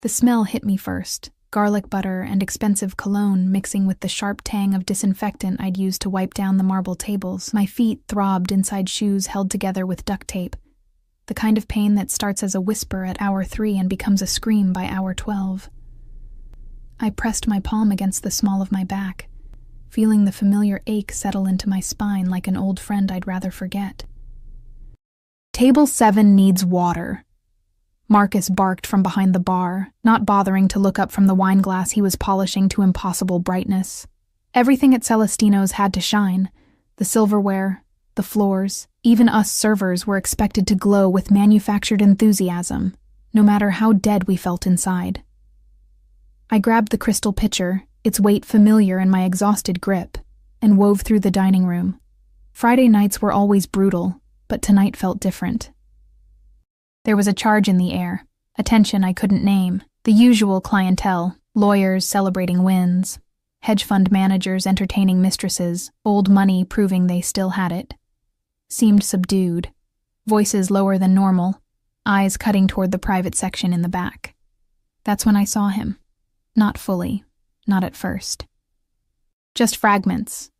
The smell hit me first, garlic butter and expensive cologne mixing with the sharp tang of disinfectant I'd used to wipe down the marble tables. My feet throbbed inside shoes held together with duct tape, the kind of pain that starts as a whisper at hour 3 and becomes a scream by hour 12. I pressed my palm against the small of my back, feeling the familiar ache settle into my spine like an old friend I'd rather forget. "Table 7 needs water," Marcus barked from behind the bar, not bothering to look up from the wine glass he was polishing to impossible brightness. Everything at Celestino's had to shine. The silverware, the floors, even us servers were expected to glow with manufactured enthusiasm, no matter how dead we felt inside. I grabbed the crystal pitcher, its weight familiar in my exhausted grip, and wove through the dining room. Friday nights were always brutal, but tonight felt different. There was a charge in the air, a tension I couldn't name, the usual clientele, lawyers celebrating wins, hedge fund managers entertaining mistresses, old money proving they still had it. Seemed subdued, voices lower than normal, eyes cutting toward the private section in the back. That's when I saw him. Not fully, not at first. Just fragments,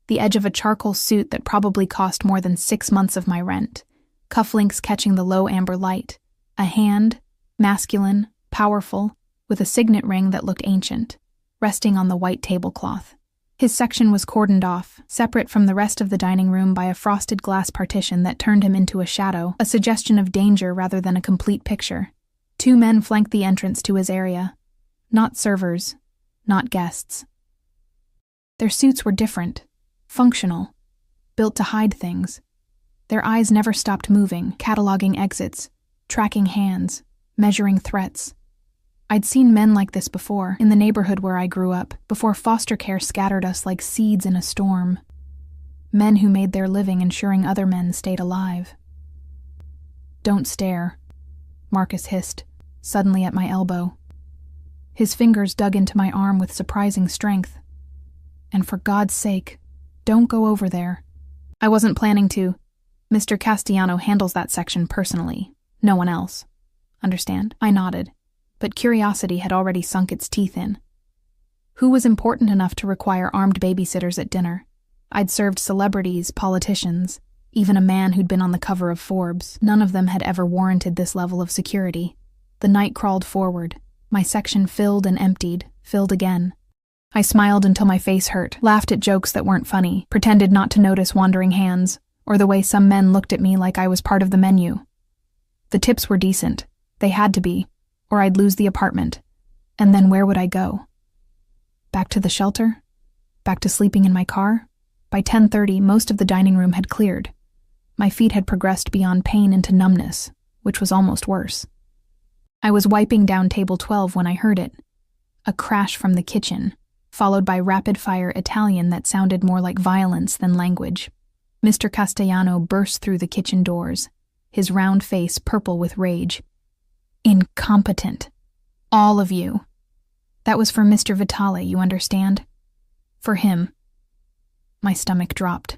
the edge of a charcoal suit that probably cost more than 6 months of my rent. Cufflinks catching the low amber light, a hand, masculine, powerful, with a signet ring that looked ancient, resting on the white tablecloth. His section was cordoned off, separate from the rest of the dining room by a frosted glass partition that turned him into a shadow, a suggestion of danger rather than a complete picture. 2 men flanked the entrance to his area. Not servers, not guests. Their suits were different, functional, built to hide things. Their eyes never stopped moving, cataloging exits, tracking hands, measuring threats. I'd seen men like this before, in the neighborhood where I grew up, before foster care scattered us like seeds in a storm. Men who made their living ensuring other men stayed alive. "Don't stare," Marcus hissed, suddenly at my elbow. His fingers dug into my arm with surprising strength. "And for God's sake, don't go over there." I wasn't planning to. Mr. Castellano handles that section personally, no one else. Understand? I nodded, but curiosity had already sunk its teeth in. Who was important enough to require armed babysitters at dinner? I'd served celebrities, politicians, even a man who'd been on the cover of Forbes. None of them had ever warranted this level of security. The night crawled forward. My section filled and emptied, filled again. I smiled until my face hurt, laughed at jokes that weren't funny, pretended not to notice wandering hands, or the way some men looked at me like I was part of the menu. The tips were decent. They had to be, or I'd lose the apartment. And then where would I go? Back to the shelter? Back to sleeping in my car? By 10:30, most of the dining room had cleared. My feet had progressed beyond pain into numbness, which was almost worse. I was wiping down table 12 when I heard it. A crash from the kitchen, followed by rapid-fire Italian that sounded more like violence than language. Mr. Castellano burst through the kitchen doors, his round face purple with rage. "Incompetent. All of you." That was for Mr. Vitale, you understand? For him. My stomach dropped.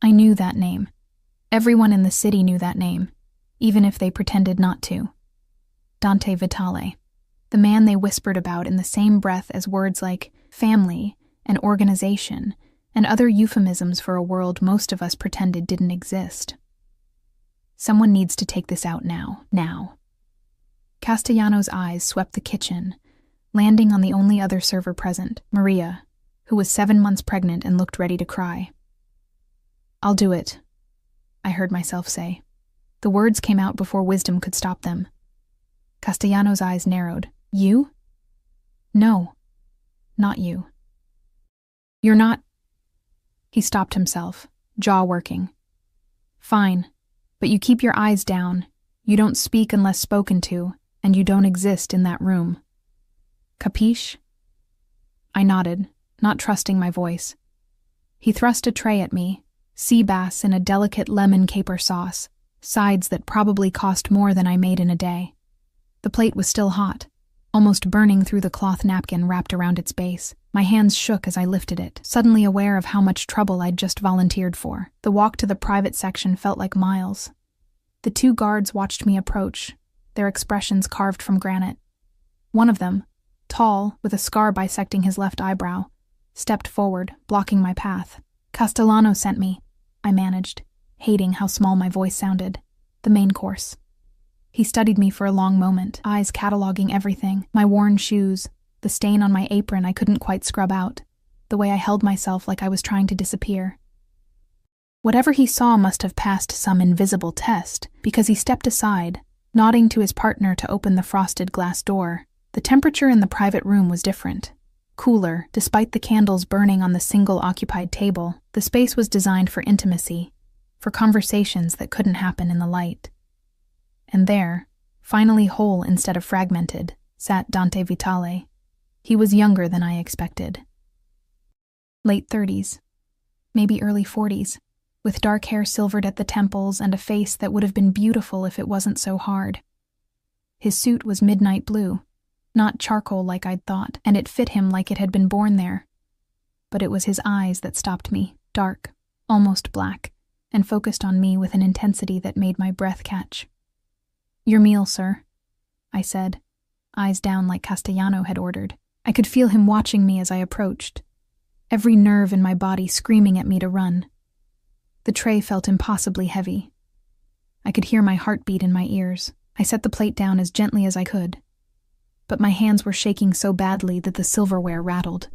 I knew that name. Everyone in the city knew that name, even if they pretended not to. Dante Vitale, the man they whispered about in the same breath as words like family and organization and other euphemisms for a world most of us pretended didn't exist. Someone needs to take this out now. Castellano's eyes swept the kitchen, landing on the only other server present, Maria, who was 7 months pregnant and looked ready to cry. "I'll do it," I heard myself say. The words came out before wisdom could stop them. Castellano's eyes narrowed. "You?" "No, not you." "You're not—" He stopped himself, jaw working. "Fine, but you keep your eyes down. You don't speak unless spoken to, and you don't exist in that room. Capiche?" I nodded, not trusting my voice. He thrust a tray at me, sea bass in a delicate lemon caper sauce, sides that probably cost more than I made in a day. The plate was still hot, almost burning through the cloth napkin wrapped around its base. My hands shook as I lifted it, suddenly aware of how much trouble I'd just volunteered for. The walk to the private section felt like miles. The 2 guards watched me approach, their expressions carved from granite. One of them, tall, with a scar bisecting his left eyebrow, stepped forward, blocking my path. "Castellano sent me," I managed, hating how small my voice sounded. "The main course." He studied me for a long moment, eyes cataloging everything, my worn shoes, the stain on my apron I couldn't quite scrub out, the way I held myself like I was trying to disappear. Whatever he saw must have passed some invisible test, because he stepped aside, nodding to his partner to open the frosted glass door. The temperature in the private room was different. Cooler, despite the candles burning on the single-occupied table. The space was designed for intimacy, for conversations that couldn't happen in the light. And there, finally whole instead of fragmented, sat Dante Vitale. He was younger than I expected. Late 30s, maybe early 40s, with dark hair silvered at the temples and a face that would have been beautiful if it wasn't so hard. His suit was midnight blue, not charcoal like I'd thought, and it fit him like it had been born there. But it was his eyes that stopped me, dark, almost black, and focused on me with an intensity that made my breath catch. "Your meal, sir," I said, eyes down like Castellano had ordered. I could feel him watching me as I approached, every nerve in my body screaming at me to run. The tray felt impossibly heavy. I could hear my heartbeat in my ears. I set the plate down as gently as I could, but my hands were shaking so badly that the silverware rattled.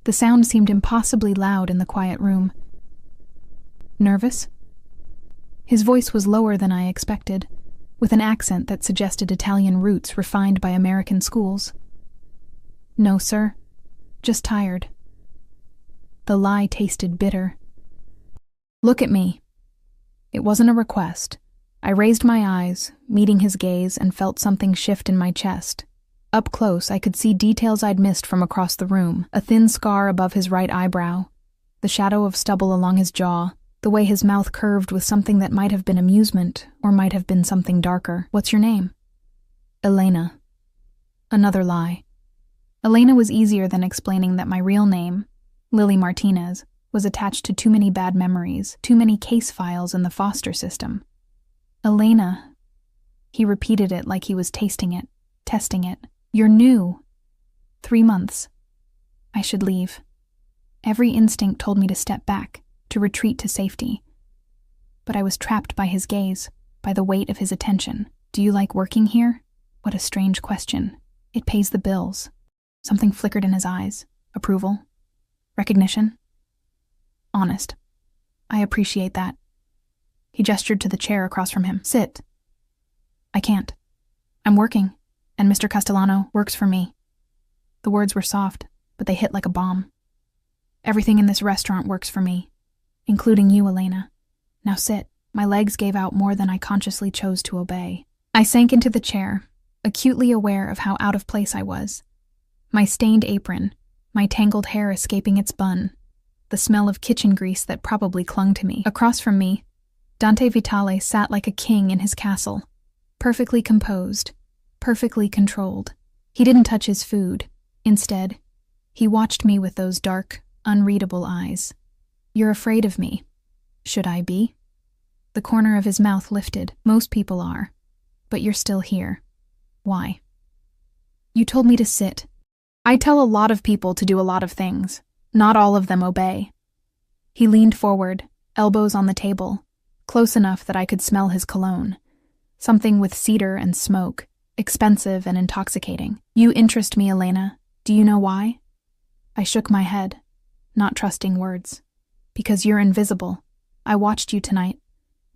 The sound seemed impossibly loud in the quiet room. "Nervous?" His voice was lower than I expected, with an accent that suggested Italian roots refined by American schools. "No, sir. Just tired." The lie tasted bitter. "Look at me." It wasn't a request. I raised my eyes, meeting his gaze, and felt something shift in my chest. Up close, I could see details I'd missed from across the room, a thin scar above his right eyebrow, the shadow of stubble along his jaw, the way his mouth curved with something that might have been amusement, or might have been something darker. "What's your name?" "Elena." Another lie. Elena was easier than explaining that my real name, Lily Martinez, was attached to too many bad memories, too many case files in the foster system. "Elena." He repeated it like he was tasting it, testing it. "You're new." 3 months. I should leave. Every instinct told me to step back, to retreat to safety. But I was trapped by his gaze, by the weight of his attention. "Do you like working here?" What a strange question. "It pays the bills." Something flickered in his eyes. Approval? Recognition? Honest. "I appreciate that." He gestured to the chair across from him. "Sit." "I can't. I'm working, and Mr. Castellano works for me." The words were soft, but they hit like a bomb. "Everything in this restaurant works for me, including you, Elena. Now sit." My legs gave out more than I consciously chose to obey. I sank into the chair, acutely aware of how out of place I was. My stained apron, my tangled hair escaping its bun, the smell of kitchen grease that probably clung to me. Across from me, Dante Vitale sat like a king in his castle, perfectly composed, perfectly controlled. He didn't touch his food. Instead, he watched me with those dark, unreadable eyes. "You're afraid of me. Should I be?" The corner of his mouth lifted. "Most people are. But you're still here. Why?" "You told me to sit. I tell a lot of people to do a lot of things. Not all of them obey." He leaned forward, elbows on the table, close enough that I could smell his cologne. Something with cedar and smoke, expensive and intoxicating. "You interest me, Elena. Do you know why?" I shook my head, not trusting words. "Because you're invisible. I watched you tonight,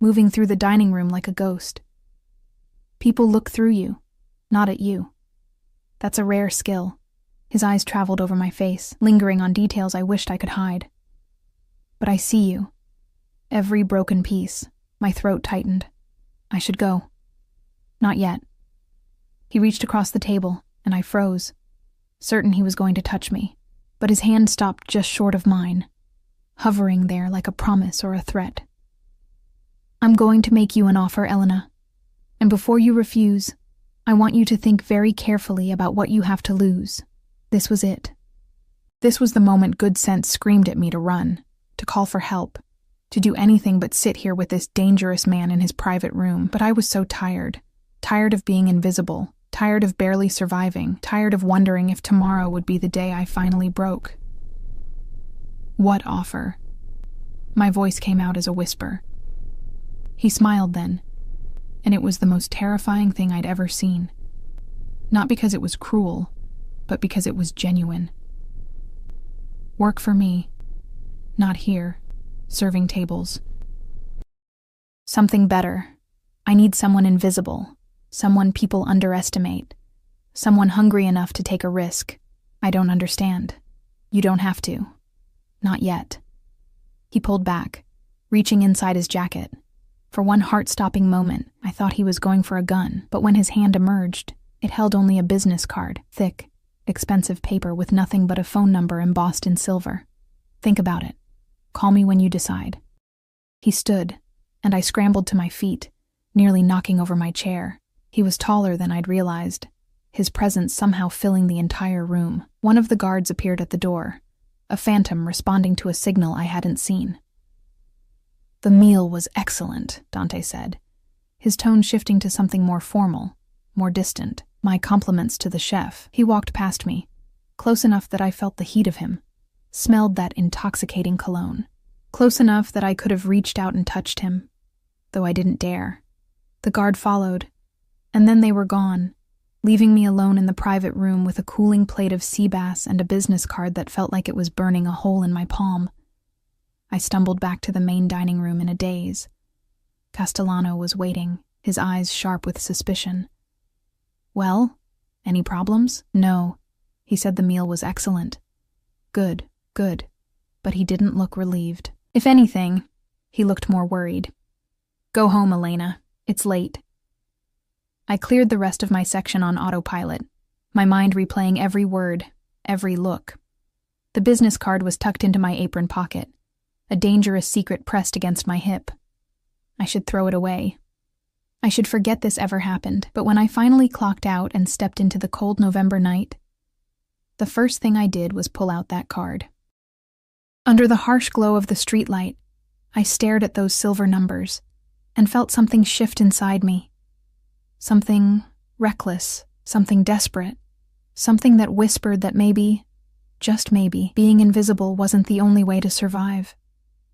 moving through the dining room like a ghost. People look through you, not at you. That's a rare skill." His eyes traveled over my face, lingering on details I wished I could hide. "But I see you. Every broken piece." My throat tightened. "I should go." "Not yet." He reached across the table, and I froze, certain he was going to touch me. But his hand stopped just short of mine, hovering there like a promise or a threat. "I'm going to make you an offer, Elena. And before you refuse, I want you to think very carefully about what you have to lose." This was it. This was the moment good sense screamed at me to run, to call for help, to do anything but sit here with this dangerous man in his private room. But I was so tired. Tired of being invisible. tired of barely surviving, tired of wondering if tomorrow would be the day I finally broke. What offer? My voice came out as a whisper. He smiled then, and it was the most terrifying thing I'd ever seen. Not because it was cruel, but because it was genuine. Work for me. Not here, serving tables. Something better. I need someone invisible, someone people underestimate, someone hungry enough to take a risk. I don't understand. You don't have to. Not yet. He pulled back, reaching inside his jacket. For one heart-stopping moment, I thought he was going for a gun, but when his hand emerged, it held only a business card, thick, expensive paper with nothing but a phone number embossed in silver. Think about it. Call me when you decide. He stood, and I scrambled to my feet, nearly knocking over my chair. He was taller than I'd realized, his presence somehow filling the entire room. One of the guards appeared at the door, a phantom responding to a signal I hadn't seen. The meal was excellent, Dante said, his tone shifting to something more formal, more distant. My compliments to the chef. He walked past me, close enough that I felt the heat of him, smelled that intoxicating cologne, close enough that I could have reached out and touched him, though I didn't dare. The guard followed, and then they were gone, leaving me alone in the private room with a cooling plate of sea bass and a business card that felt like it was burning a hole in my palm. I stumbled back to the main dining room in a daze. Castellano was waiting, his eyes sharp with suspicion. Well, any problems? No. He said the meal was excellent. Good. But he didn't look relieved. If anything, he looked more worried. Go home, Elena. It's late. I cleared the rest of my section on autopilot, my mind replaying every word, every look. The business card was tucked into my apron pocket, a dangerous secret pressed against my hip. I should throw it away. I should forget this ever happened, but when I finally clocked out and stepped into the cold November night, the first thing I did was pull out that card. Under the harsh glow of the streetlight, I stared at those silver numbers and felt something shift inside me. Something reckless, something desperate, something that whispered that maybe, just maybe, being invisible wasn't the only way to survive.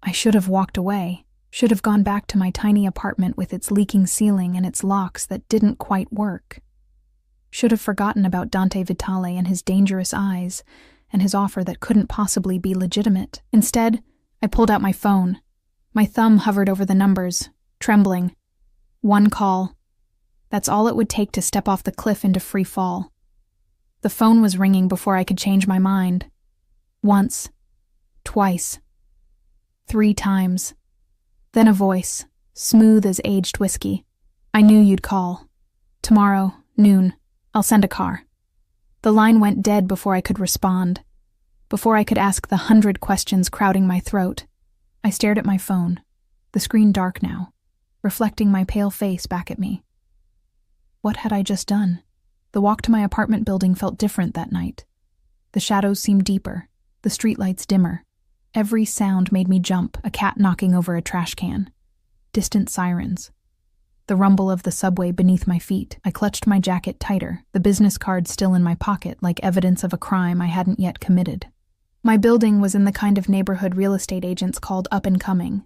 I should have walked away. Should have gone back to my tiny apartment with its leaking ceiling and its locks that didn't quite work. Should have forgotten about Dante Vitale and his dangerous eyes and his offer that couldn't possibly be legitimate. Instead, I pulled out my phone. My thumb hovered over the numbers, trembling. One call. That's all it would take to step off the cliff into free fall. The phone was ringing before I could change my mind. Once. Twice. 3 times. Then a voice, smooth as aged whiskey. I knew you'd call. Tomorrow, noon. I'll send a car. The line went dead before I could respond, before I could ask the 100 questions crowding my throat. I stared at my phone, the screen dark now, reflecting my pale face back at me. What had I just done? The walk to my apartment building felt different that night. The shadows seemed deeper, the streetlights dimmer. Every sound made me jump, a cat knocking over a trash can. Distant sirens. The rumble of the subway beneath my feet. I clutched my jacket tighter, the business card still in my pocket like evidence of a crime I hadn't yet committed. My building was in the kind of neighborhood real estate agents called up and coming,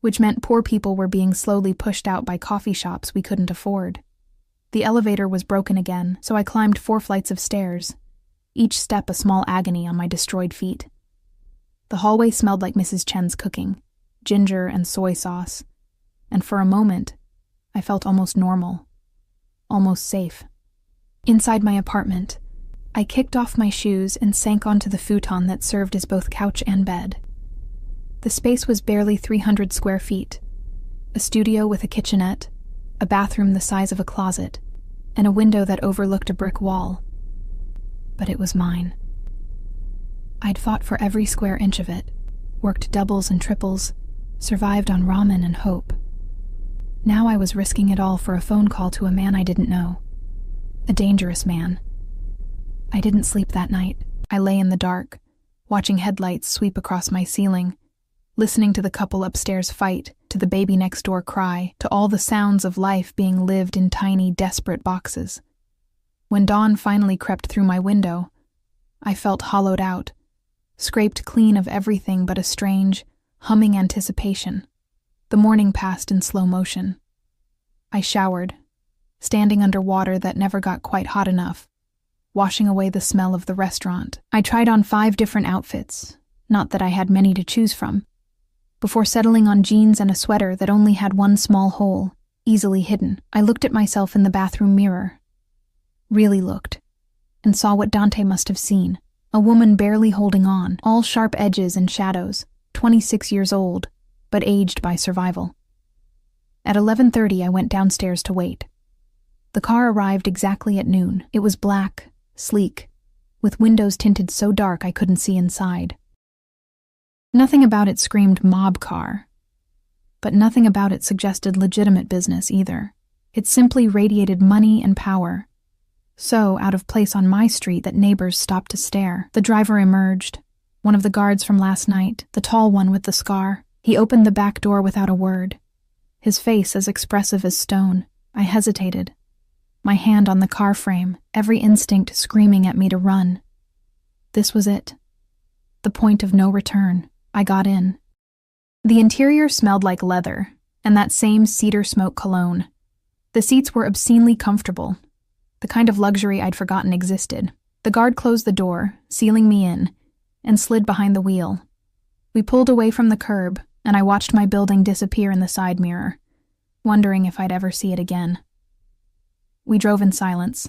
which meant poor people were being slowly pushed out by coffee shops we couldn't afford. The elevator was broken again, so I climbed 4 flights of stairs, each step a small agony on my destroyed feet. The hallway smelled like Mrs. Chen's cooking, ginger and soy sauce, and for a moment, I felt almost normal, almost safe. Inside my apartment, I kicked off my shoes and sank onto the futon that served as both couch and bed. The space was barely 300 square feet, a studio with a kitchenette, a bathroom the size of a closet, and a window that overlooked a brick wall. But it was mine. I'd fought for every square inch of it, worked doubles and triples, survived on ramen and hope. Now I was risking it all for a phone call to a man I didn't know. A dangerous man. I didn't sleep that night. I lay in the dark, watching headlights sweep across my ceiling, listening to the couple upstairs fight, to the baby next door cry, to all the sounds of life being lived in tiny, desperate boxes. When dawn finally crept through my window, I felt hollowed out, scraped clean of everything but a strange, humming anticipation. The morning passed in slow motion. I showered, standing under water that never got quite hot enough, washing away the smell of the restaurant. I tried on 5 different outfits, not that I had many to choose from, before settling on jeans and a sweater that only had one small hole, easily hidden. I looked at myself in the bathroom mirror, really looked, and saw what Dante must have seen. A woman barely holding on, all sharp edges and shadows, 26 years old, but aged by survival. At 11:30, I went downstairs to wait. The car arrived exactly at noon. It was black, sleek, with windows tinted so dark I couldn't see inside. Nothing about it screamed mob car, but nothing about it suggested legitimate business either. It simply radiated money and power, so out of place on my street that neighbors stopped to stare. The driver emerged, one of the guards from last night, the tall one with the scar. He opened the back door without a word, his face as expressive as stone. I hesitated, my hand on the car frame, every instinct screaming at me to run. This was it. The point of no return. I got in. The interior smelled like leather, and that same cedar smoke cologne. The seats were obscenely comfortable, the kind of luxury I'd forgotten existed. The guard closed the door, sealing me in, and slid behind the wheel. We pulled away from the curb, and I watched my building disappear in the side mirror, wondering if I'd ever see it again. We drove in silence.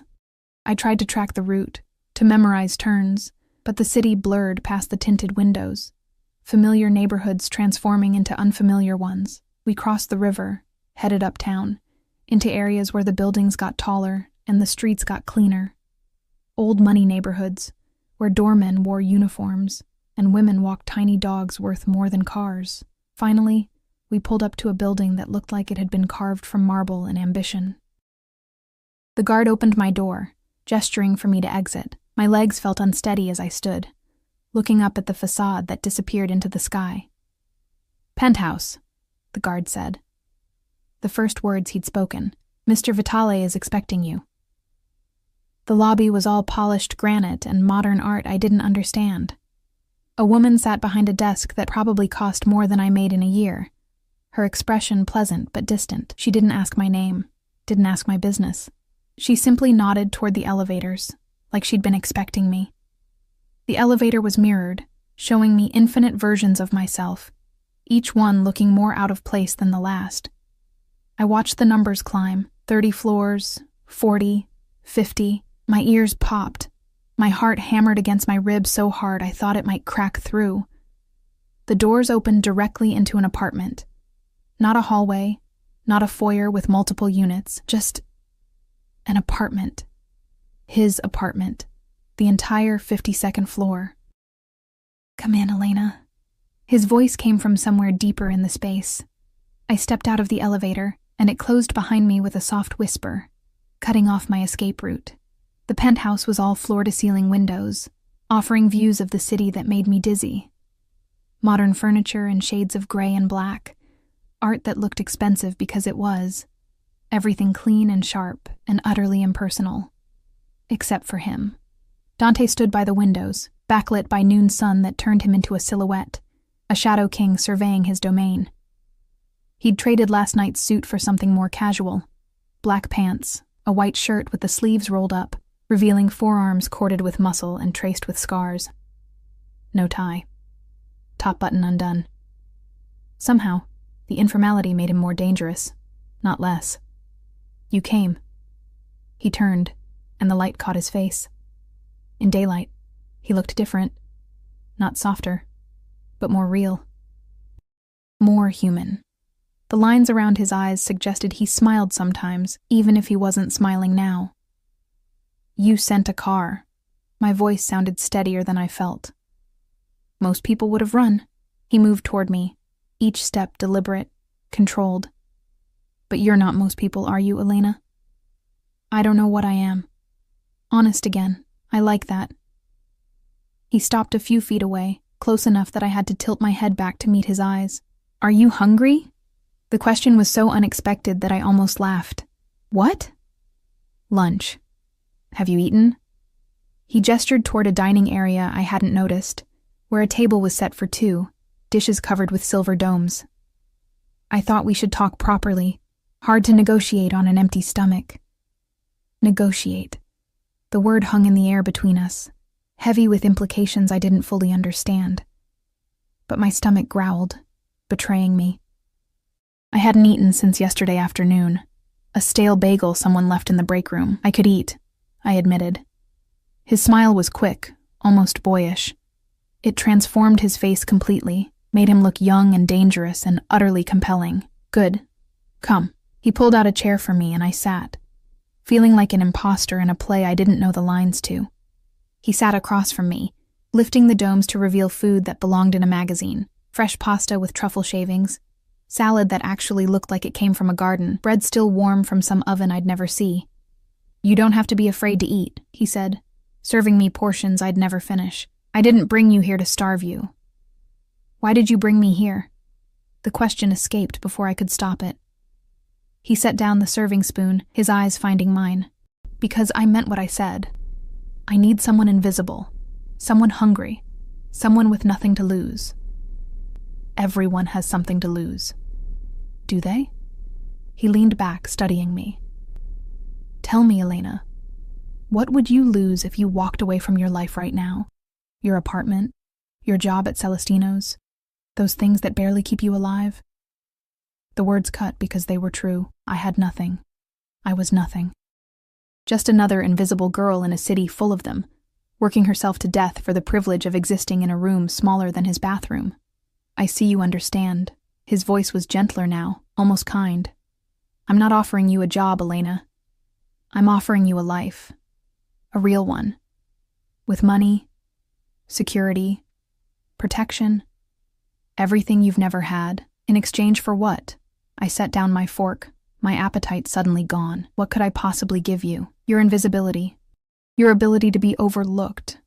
I tried to track the route, to memorize turns, but the city blurred past the tinted windows, familiar neighborhoods transforming into unfamiliar ones. We crossed the river, headed uptown, into areas where the buildings got taller and the streets got cleaner. Old money neighborhoods, where doormen wore uniforms and women walked tiny dogs worth more than cars. Finally, we pulled up to a building that looked like it had been carved from marble and ambition. The guard opened my door, gesturing for me to exit. My legs felt unsteady as I stood, looking up at the facade that disappeared into the sky. "Penthouse," the guard said. The first words he'd spoken. "Mr. Vitale is expecting you." The lobby was all polished granite and modern art I didn't understand. A woman sat behind a desk that probably cost more than I made in a year, her expression pleasant but distant. She didn't ask my name, didn't ask my business. She simply nodded toward the elevators, like she'd been expecting me. The elevator was mirrored, showing me infinite versions of myself, each one looking more out of place than the last. I watched the numbers climb, 30 floors, 40, 50. My ears popped. My heart hammered against my ribs so hard I thought it might crack through. The doors opened directly into an apartment. Not a hallway, not a foyer with multiple units, just an apartment. His apartment. The entire 52nd floor. "Come in, Elena." His voice came from somewhere deeper in the space. I stepped out of the elevator, and it closed behind me with a soft whisper, cutting off my escape route. The penthouse was all floor-to-ceiling windows, offering views of the city that made me dizzy. Modern furniture in shades of gray and black, art that looked expensive because it was, everything clean and sharp and utterly impersonal. Except for him. Dante stood by the windows, backlit by noon sun that turned him into a silhouette, a shadow king surveying his domain. He'd traded last night's suit for something more casual. Black pants, a white shirt with the sleeves rolled up, revealing forearms corded with muscle and traced with scars. No tie. Top button undone. Somehow, the informality made him more dangerous, not less. "You came." He turned, and the light caught his face. In daylight, he looked different. Not softer, but more real. More human. The lines around his eyes suggested he smiled sometimes, even if he wasn't smiling now. "You sent a car." My voice sounded steadier than I felt. "Most people would have run." He moved toward me, each step deliberate, controlled. "But you're not most people, are you, Elena?" "I don't know what I am." Honest again. I like that. He stopped a few feet away, close enough that I had to tilt my head back to meet his eyes. "Are you hungry?" The question was so unexpected that I almost laughed. "What?" "Lunch." Have you eaten? He gestured toward a dining area I hadn't noticed, where a table was set for two, dishes covered with silver domes. I thought we should talk properly. Hard to negotiate on an empty stomach. Negotiate. The word hung in the air between us, heavy with implications I didn't fully understand. But my stomach growled, betraying me. I hadn't eaten since yesterday afternoon. A stale bagel someone left in the break room. I could eat, I admitted. His smile was quick, almost boyish. It transformed his face completely, made him look young and dangerous and utterly compelling. Good. Come. He pulled out a chair for me and I sat, feeling like an imposter in a play I didn't know the lines to. He sat across from me, lifting the domes to reveal food that belonged in a magazine. Fresh pasta with truffle shavings, salad that actually looked like it came from a garden, bread still warm from some oven I'd never see. You don't have to be afraid to eat, he said, serving me portions I'd never finish. I didn't bring you here to starve you. Why did you bring me here? The question escaped before I could stop it. He set down the serving spoon, his eyes finding mine. Because I meant what I said. I need someone invisible, someone hungry, someone with nothing to lose. Everyone has something to lose. Do they? He leaned back, studying me. Tell me, Elena, what would you lose if you walked away from your life right now? Your apartment? Your job at Celestino's? Those things that barely keep you alive? The words cut because they were true. I had nothing. I was nothing. Just another invisible girl in a city full of them, working herself to death for the privilege of existing in a room smaller than his bathroom. I see you understand. His voice was gentler now, almost kind. I'm not offering you a job, Elena. I'm offering you a life. A real one. With money, security, protection, everything you've never had. In exchange for what? I set down my fork, my appetite suddenly gone. What could I possibly give you? Your invisibility. Your ability to be overlooked,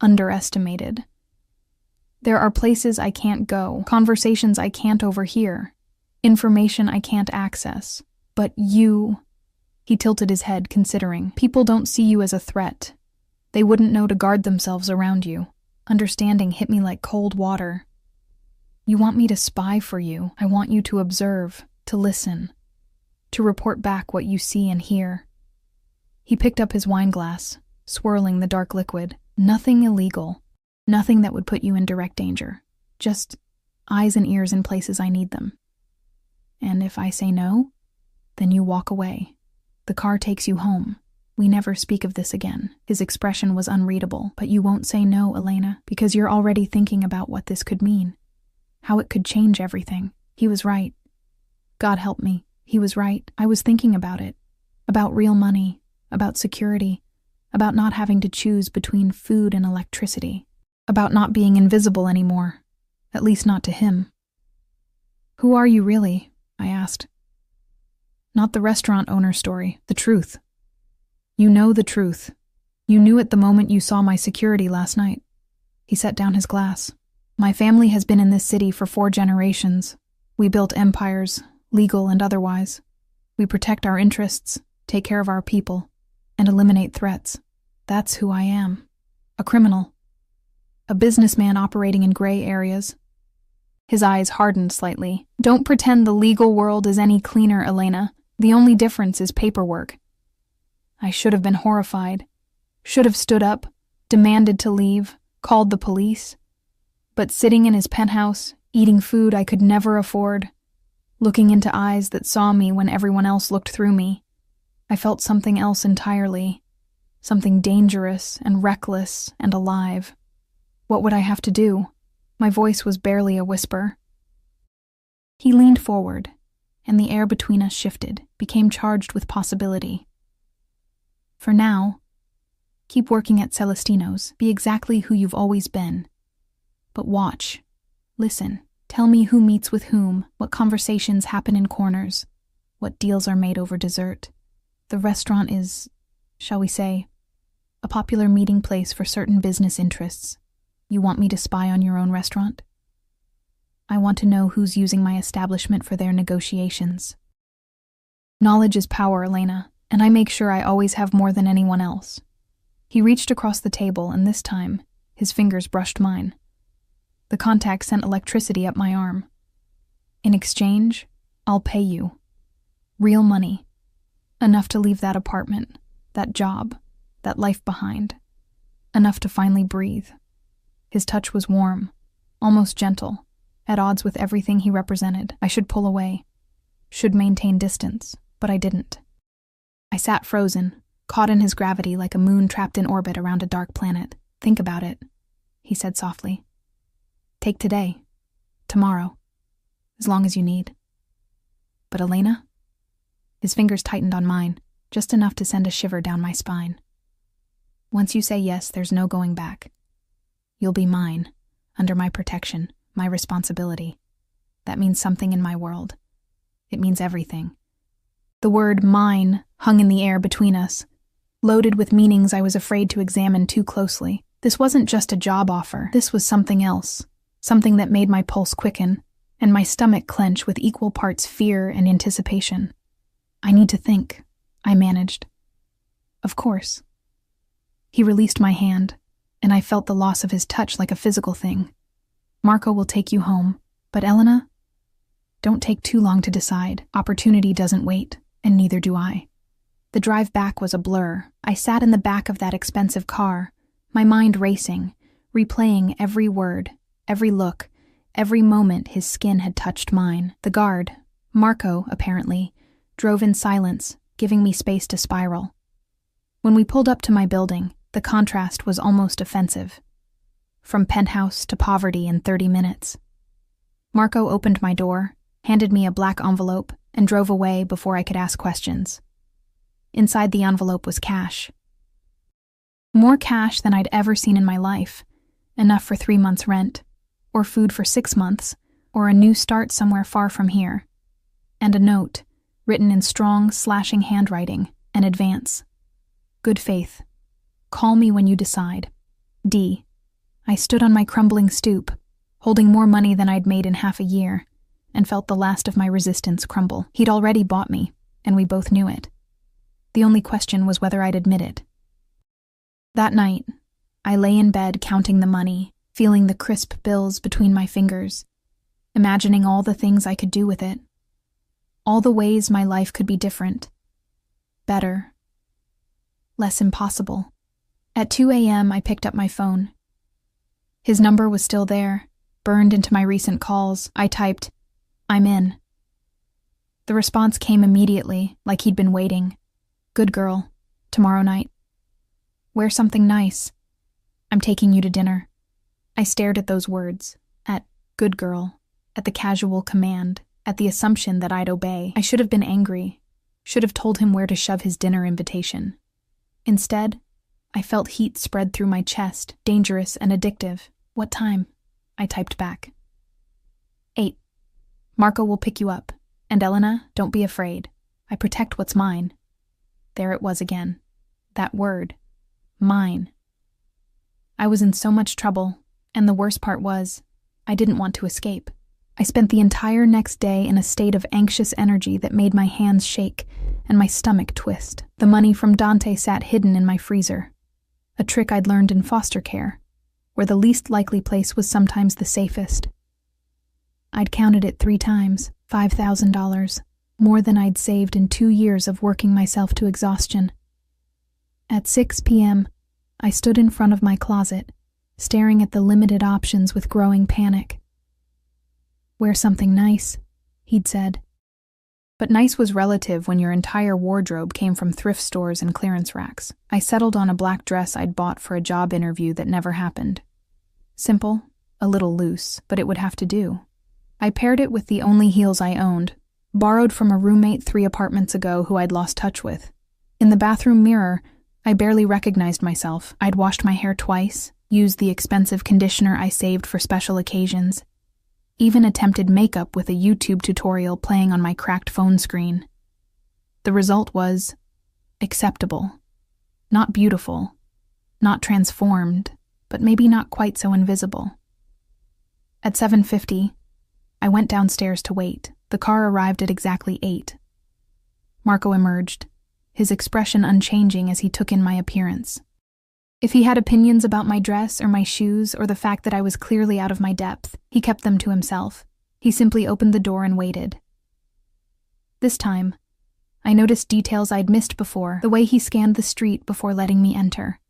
underestimated. There are places I can't go, conversations I can't overhear, information I can't access. But you... He tilted his head, considering. People don't see you as a threat. They wouldn't know to guard themselves around you. Understanding hit me like cold water. You want me to spy for you. I want you to observe, to listen, to report back what you see and hear. He picked up his wine glass, swirling the dark liquid. Nothing illegal. Nothing that would put you in direct danger. Just eyes and ears in places I need them. And if I say no, then you walk away. The car takes you home. We never speak of this again. His expression was unreadable. But you won't say no, Elena, because you're already thinking about what this could mean. How it could change everything. He was right. God help me. He was right. I was thinking about it. About real money. About security. About not having to choose between food and electricity. About not being invisible anymore. At least not to him. Who are you really? I asked. Not the restaurant owner story. The truth. You know the truth. You knew it the moment you saw my security last night. He set down his glass. My family has been in this city for 4 generations. We built empires, legal and otherwise. We protect our interests, take care of our people, and eliminate threats. That's who I am. A criminal. A businessman operating in gray areas. His eyes hardened slightly. Don't pretend the legal world is any cleaner, Elena. The only difference is paperwork. I should have been horrified. Should have stood up, demanded to leave, called the police. But sitting in his penthouse, eating food I could never afford, looking into eyes that saw me when everyone else looked through me, I felt something else entirely. Something dangerous and reckless and alive. What would I have to do? My voice was barely a whisper. He leaned forward, and the air between us shifted, became charged with possibility. For now, keep working at Celestino's, be exactly who you've always been. But watch, listen, tell me who meets with whom, what conversations happen in corners, what deals are made over dessert. The restaurant is, shall we say, a popular meeting place for certain business interests. You want me to spy on your own restaurant? I want to know who's using my establishment for their negotiations. Knowledge is power, Elena, and I make sure I always have more than anyone else. He reached across the table, and this time, his fingers brushed mine. The contact sent electricity up my arm. In exchange, I'll pay you. Real money. Enough to leave that apartment, that job, that life behind. Enough to finally breathe. His touch was warm, almost gentle, at odds with everything he represented. I should pull away, should maintain distance, but I didn't. I sat frozen, caught in his gravity like a moon trapped in orbit around a dark planet. Think about it, he said softly. Take today, tomorrow, as long as you need. But Elena? His fingers tightened on mine, just enough to send a shiver down my spine. Once you say yes, there's no going back. You'll be mine, under my protection, my responsibility. That means something in my world. It means everything. The word mine hung in the air between us, loaded with meanings I was afraid to examine too closely. This wasn't just a job offer. This was something else, something that made my pulse quicken, and my stomach clench with equal parts fear and anticipation. I need to think, I managed. Of course. He released my hand, and I felt the loss of his touch like a physical thing. Marco will take you home, but Elena? Don't take too long to decide. Opportunity doesn't wait, and neither do I. The drive back was a blur. I sat in the back of that expensive car, my mind racing, replaying every word, every look, every moment his skin had touched mine. The guard, Marco, apparently, drove in silence, giving me space to spiral. When we pulled up to my building, the contrast was almost offensive. From penthouse to poverty in 30 minutes. Marco opened my door, handed me a black envelope, and drove away before I could ask questions. Inside the envelope was cash. More cash than I'd ever seen in my life. Enough for 3 months' rent, or food for 6 months, or a new start somewhere far from here. And a note, written in strong, slashing handwriting, an advance. Good faith. Call me when you decide. D. I stood on my crumbling stoop, holding more money than I'd made in half a year, and felt the last of my resistance crumble. He'd already bought me, and we both knew it. The only question was whether I'd admit it. That night, I lay in bed counting the money, feeling the crisp bills between my fingers, imagining all the things I could do with it. All the ways my life could be different. Better. Less impossible. At 2 a.m., I picked up my phone. His number was still there, burned into my recent calls. I typed, "I'm in." The response came immediately, like he'd been waiting. "Good girl. Tomorrow night. Wear something nice. I'm taking you to dinner." I stared at those words, at "good girl," at the casual command, at the assumption that I'd obey. I should have been angry, should have told him where to shove his dinner invitation. Instead, I felt heat spread through my chest, dangerous and addictive. "What time?" I typed back. 8. Marco will pick you up. And Elena, don't be afraid. I protect what's mine. There it was again. That word. Mine. I was in so much trouble, and the worst part was, I didn't want to escape. I spent the entire next day in a state of anxious energy that made my hands shake and my stomach twist. The money from Dante sat hidden in my freezer. A trick I'd learned in foster care, where the least likely place was sometimes the safest. I'd counted it 3 times, $5,000, more than I'd saved in 2 years of working myself to exhaustion. At 6 p.m., I stood in front of my closet, staring at the limited options with growing panic. "Wear something nice," he'd said. But nice was relative when your entire wardrobe came from thrift stores and clearance racks. I settled on a black dress I'd bought for a job interview that never happened. Simple, a little loose, but it would have to do. I paired it with the only heels I owned, borrowed from a roommate 3 apartments ago who I'd lost touch with. In the bathroom mirror, I barely recognized myself. I'd washed my hair twice, used the expensive conditioner I saved for special occasions, even attempted makeup with a YouTube tutorial playing on my cracked phone screen. The result was acceptable. Not beautiful, not transformed, but maybe not quite so invisible. At 7:50, I went downstairs to wait. The car arrived at exactly 8. Marco emerged, his expression unchanging as he took in my appearance. If he had opinions about my dress or my shoes or the fact that I was clearly out of my depth, he kept them to himself. He simply opened the door and waited. This time, I noticed details I'd missed before, the way he scanned the street before letting me enter.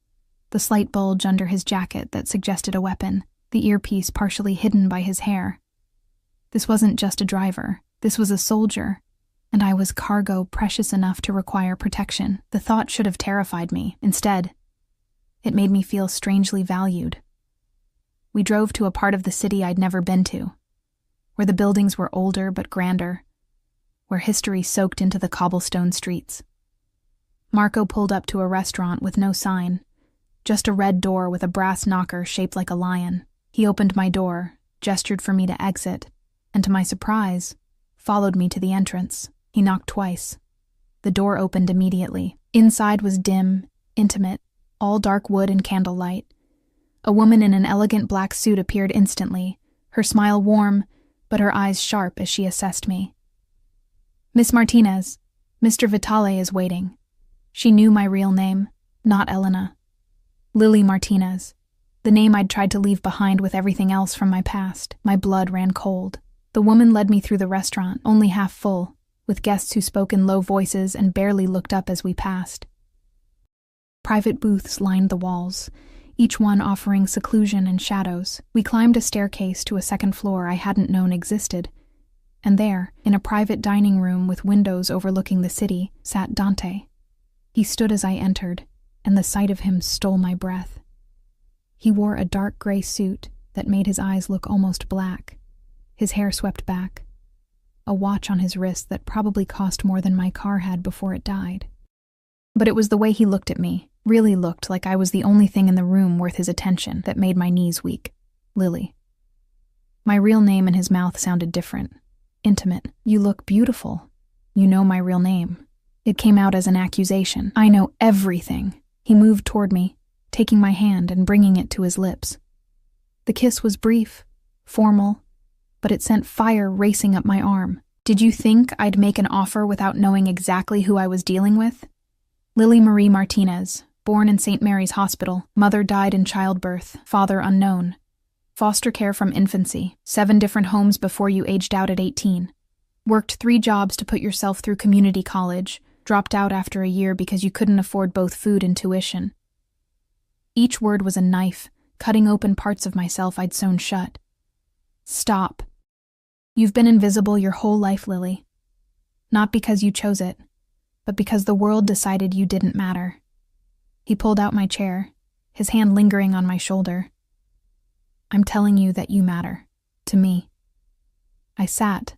The slight bulge under his jacket that suggested a weapon, the earpiece partially hidden by his hair. This wasn't just a driver, this was a soldier, and I was cargo precious enough to require protection. The thought should have terrified me. Instead, it made me feel strangely valued. We drove to a part of the city I'd never been to, where the buildings were older but grander, where history soaked into the cobblestone streets. Marco pulled up to a restaurant with no sign, just a red door with a brass knocker shaped like a lion. He opened my door, gestured for me to exit, and to my surprise, followed me to the entrance. He knocked twice. The door opened immediately. Inside was dim, intimate, all dark wood and candlelight. A woman in an elegant black suit appeared instantly, her smile warm, but her eyes sharp as she assessed me. "Miss Martinez, Mr. Vitale is waiting." She knew my real name, not Elena. Lily Martinez, the name I'd tried to leave behind with everything else from my past. My blood ran cold. The woman led me through the restaurant, only half full, with guests who spoke in low voices and barely looked up as we passed. Private booths lined the walls, each one offering seclusion and shadows. We climbed a staircase to a second floor I hadn't known existed, and there, in a private dining room with windows overlooking the city, sat Dante. He stood as I entered, and the sight of him stole my breath. He wore a dark gray suit that made his eyes look almost black, his hair swept back, a watch on his wrist that probably cost more than my car had before it died. But it was the way he looked at me, really looked like I was the only thing in the room worth his attention, that made my knees weak. Lily. My real name in his mouth sounded different. Intimate. "You look beautiful. You know my real name." It came out as an accusation. "I know everything." He moved toward me, taking my hand and bringing it to his lips. The kiss was brief, formal, but it sent fire racing up my arm. Did you think I'd make an offer without knowing exactly who I was dealing with? Lily Marie Martinez, born in St. Mary's Hospital. Mother died in childbirth, father unknown. Foster care from infancy, 7 different homes before you aged out at 18. Worked 3 jobs to put yourself through community college, dropped out after a year because you couldn't afford both food and tuition. Each word was a knife, cutting open parts of myself I'd sewn shut. Stop. You've been invisible your whole life, Lily. Not because you chose it, but because the world decided you didn't matter. He pulled out my chair, his hand lingering on my shoulder. I'm telling you that you matter. To me. I sat,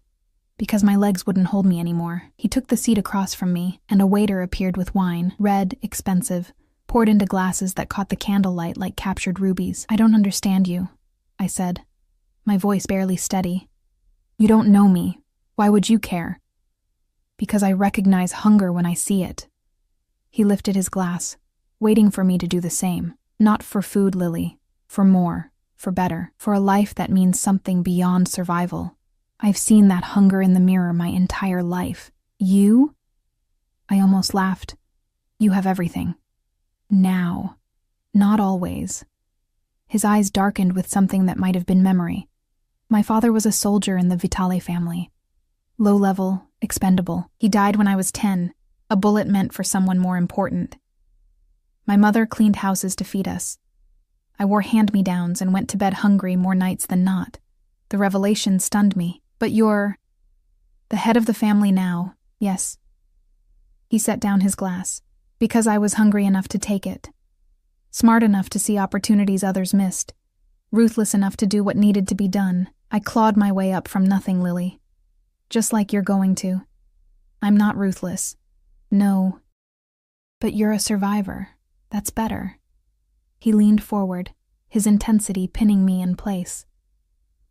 because my legs wouldn't hold me anymore. He took the seat across from me, and a waiter appeared with wine, red, expensive, poured into glasses that caught the candlelight like captured rubies. "I don't understand you," I said, my voice barely steady. "You don't know me. Why would you care?" "Because I recognize hunger when I see it." He lifted his glass, waiting for me to do the same. "Not for food, Lily. For more. For better. For a life that means something beyond survival. I've seen that hunger in the mirror my entire life. You?" I almost laughed. "You have everything. Now. Not always." His eyes darkened with something that might have been memory. My father was a soldier in the Vitale family. Low level, expendable. He died when I was 10, a bullet meant for someone more important. My mother cleaned houses to feed us. I wore hand-me-downs and went to bed hungry more nights than not. The revelation stunned me. "But you're the head of the family now, yes." He set down his glass, because I was hungry enough to take it. Smart enough to see opportunities others missed. Ruthless enough to do what needed to be done. I clawed my way up from nothing, Lily. Just like you're going to. I'm not ruthless. No. But you're a survivor. That's better. He leaned forward, his intensity pinning me in place.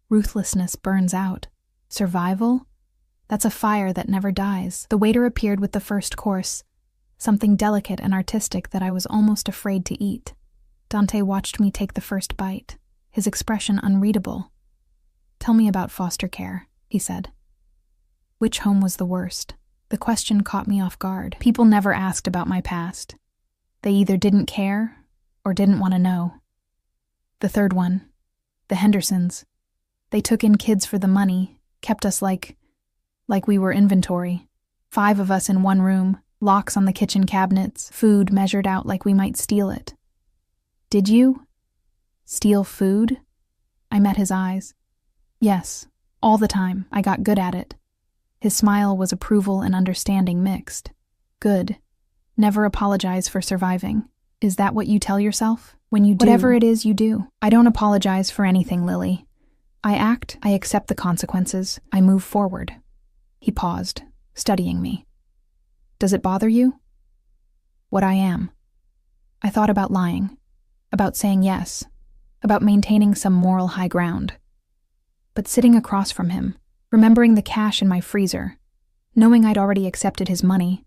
Ruthlessness burns out. Survival? That's a fire that never dies. The waiter appeared with the first course, something delicate and artistic that I was almost afraid to eat. Dante watched me take the first bite, his expression unreadable. "Tell me about foster care," he said. Which home was the worst? The question caught me off guard. People never asked about my past. They either didn't care, or didn't want to know. The third one, the Hendersons. They took in kids for the money, kept us like we were inventory. 5 of us in one room, locks on the kitchen cabinets, food measured out like we might steal it. Did you? Steal food? I met his eyes. Yes, all the time. I got good at it. His smile was approval and understanding mixed. Good. Never apologize for surviving. Is that what you tell yourself? When you do whatever it is you do. I don't apologize for anything, Lily. I act, I accept the consequences, I move forward. He paused, studying me. Does it bother you? What I am. I thought about lying, about saying yes, about maintaining some moral high ground. But sitting across from him, remembering the cash in my freezer, knowing I'd already accepted his money,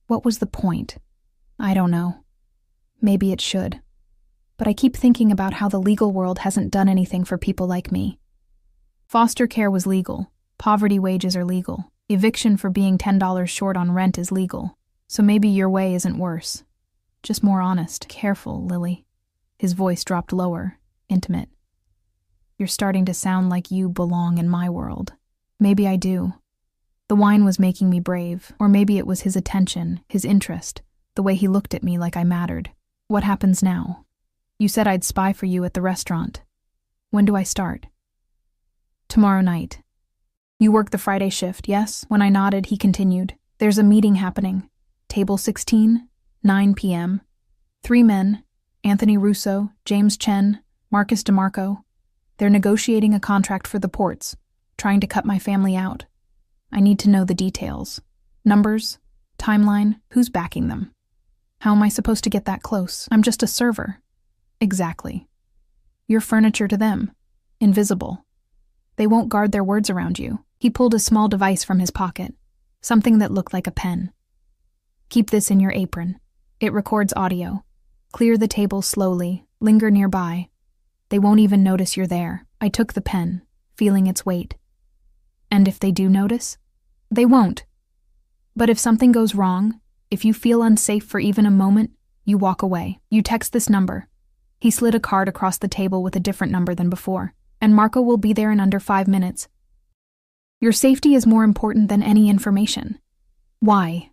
what was the point? I don't know. Maybe it should. But I keep thinking about how the legal world hasn't done anything for people like me. Foster care was legal. Poverty wages are legal. Eviction for being $10 short on rent is legal. So maybe your way isn't worse. Just more honest. Careful, Lily. His voice dropped lower, intimate. You're starting to sound like you belong in my world. Maybe I do. The wine was making me brave, or maybe it was his attention, his interest, the way he looked at me like I mattered. What happens now? You said I'd spy for you at the restaurant. When do I start? Tomorrow night. You work the Friday shift, yes? When I nodded, he continued. There's a meeting happening. Table 16, 9 p.m. 3 men, Anthony Russo, James Chen, Marcus DeMarco. They're negotiating a contract for the ports, trying to cut my family out. I need to know the details. Numbers, timeline, who's backing them. How am I supposed to get that close? I'm just a server. Exactly. You're furniture to them. Invisible. They won't guard their words around you. He pulled a small device from his pocket, something that looked like a pen. Keep this in your apron. It records audio. Clear the table slowly, linger nearby. They won't even notice you're there. I took the pen, feeling its weight. And if they do notice? They won't. But if something goes wrong, if you feel unsafe for even a moment, you walk away. You text this number. He slid a card across the table with a different number than before. And Marco will be there in under 5 minutes. Your safety is more important than any information. Why?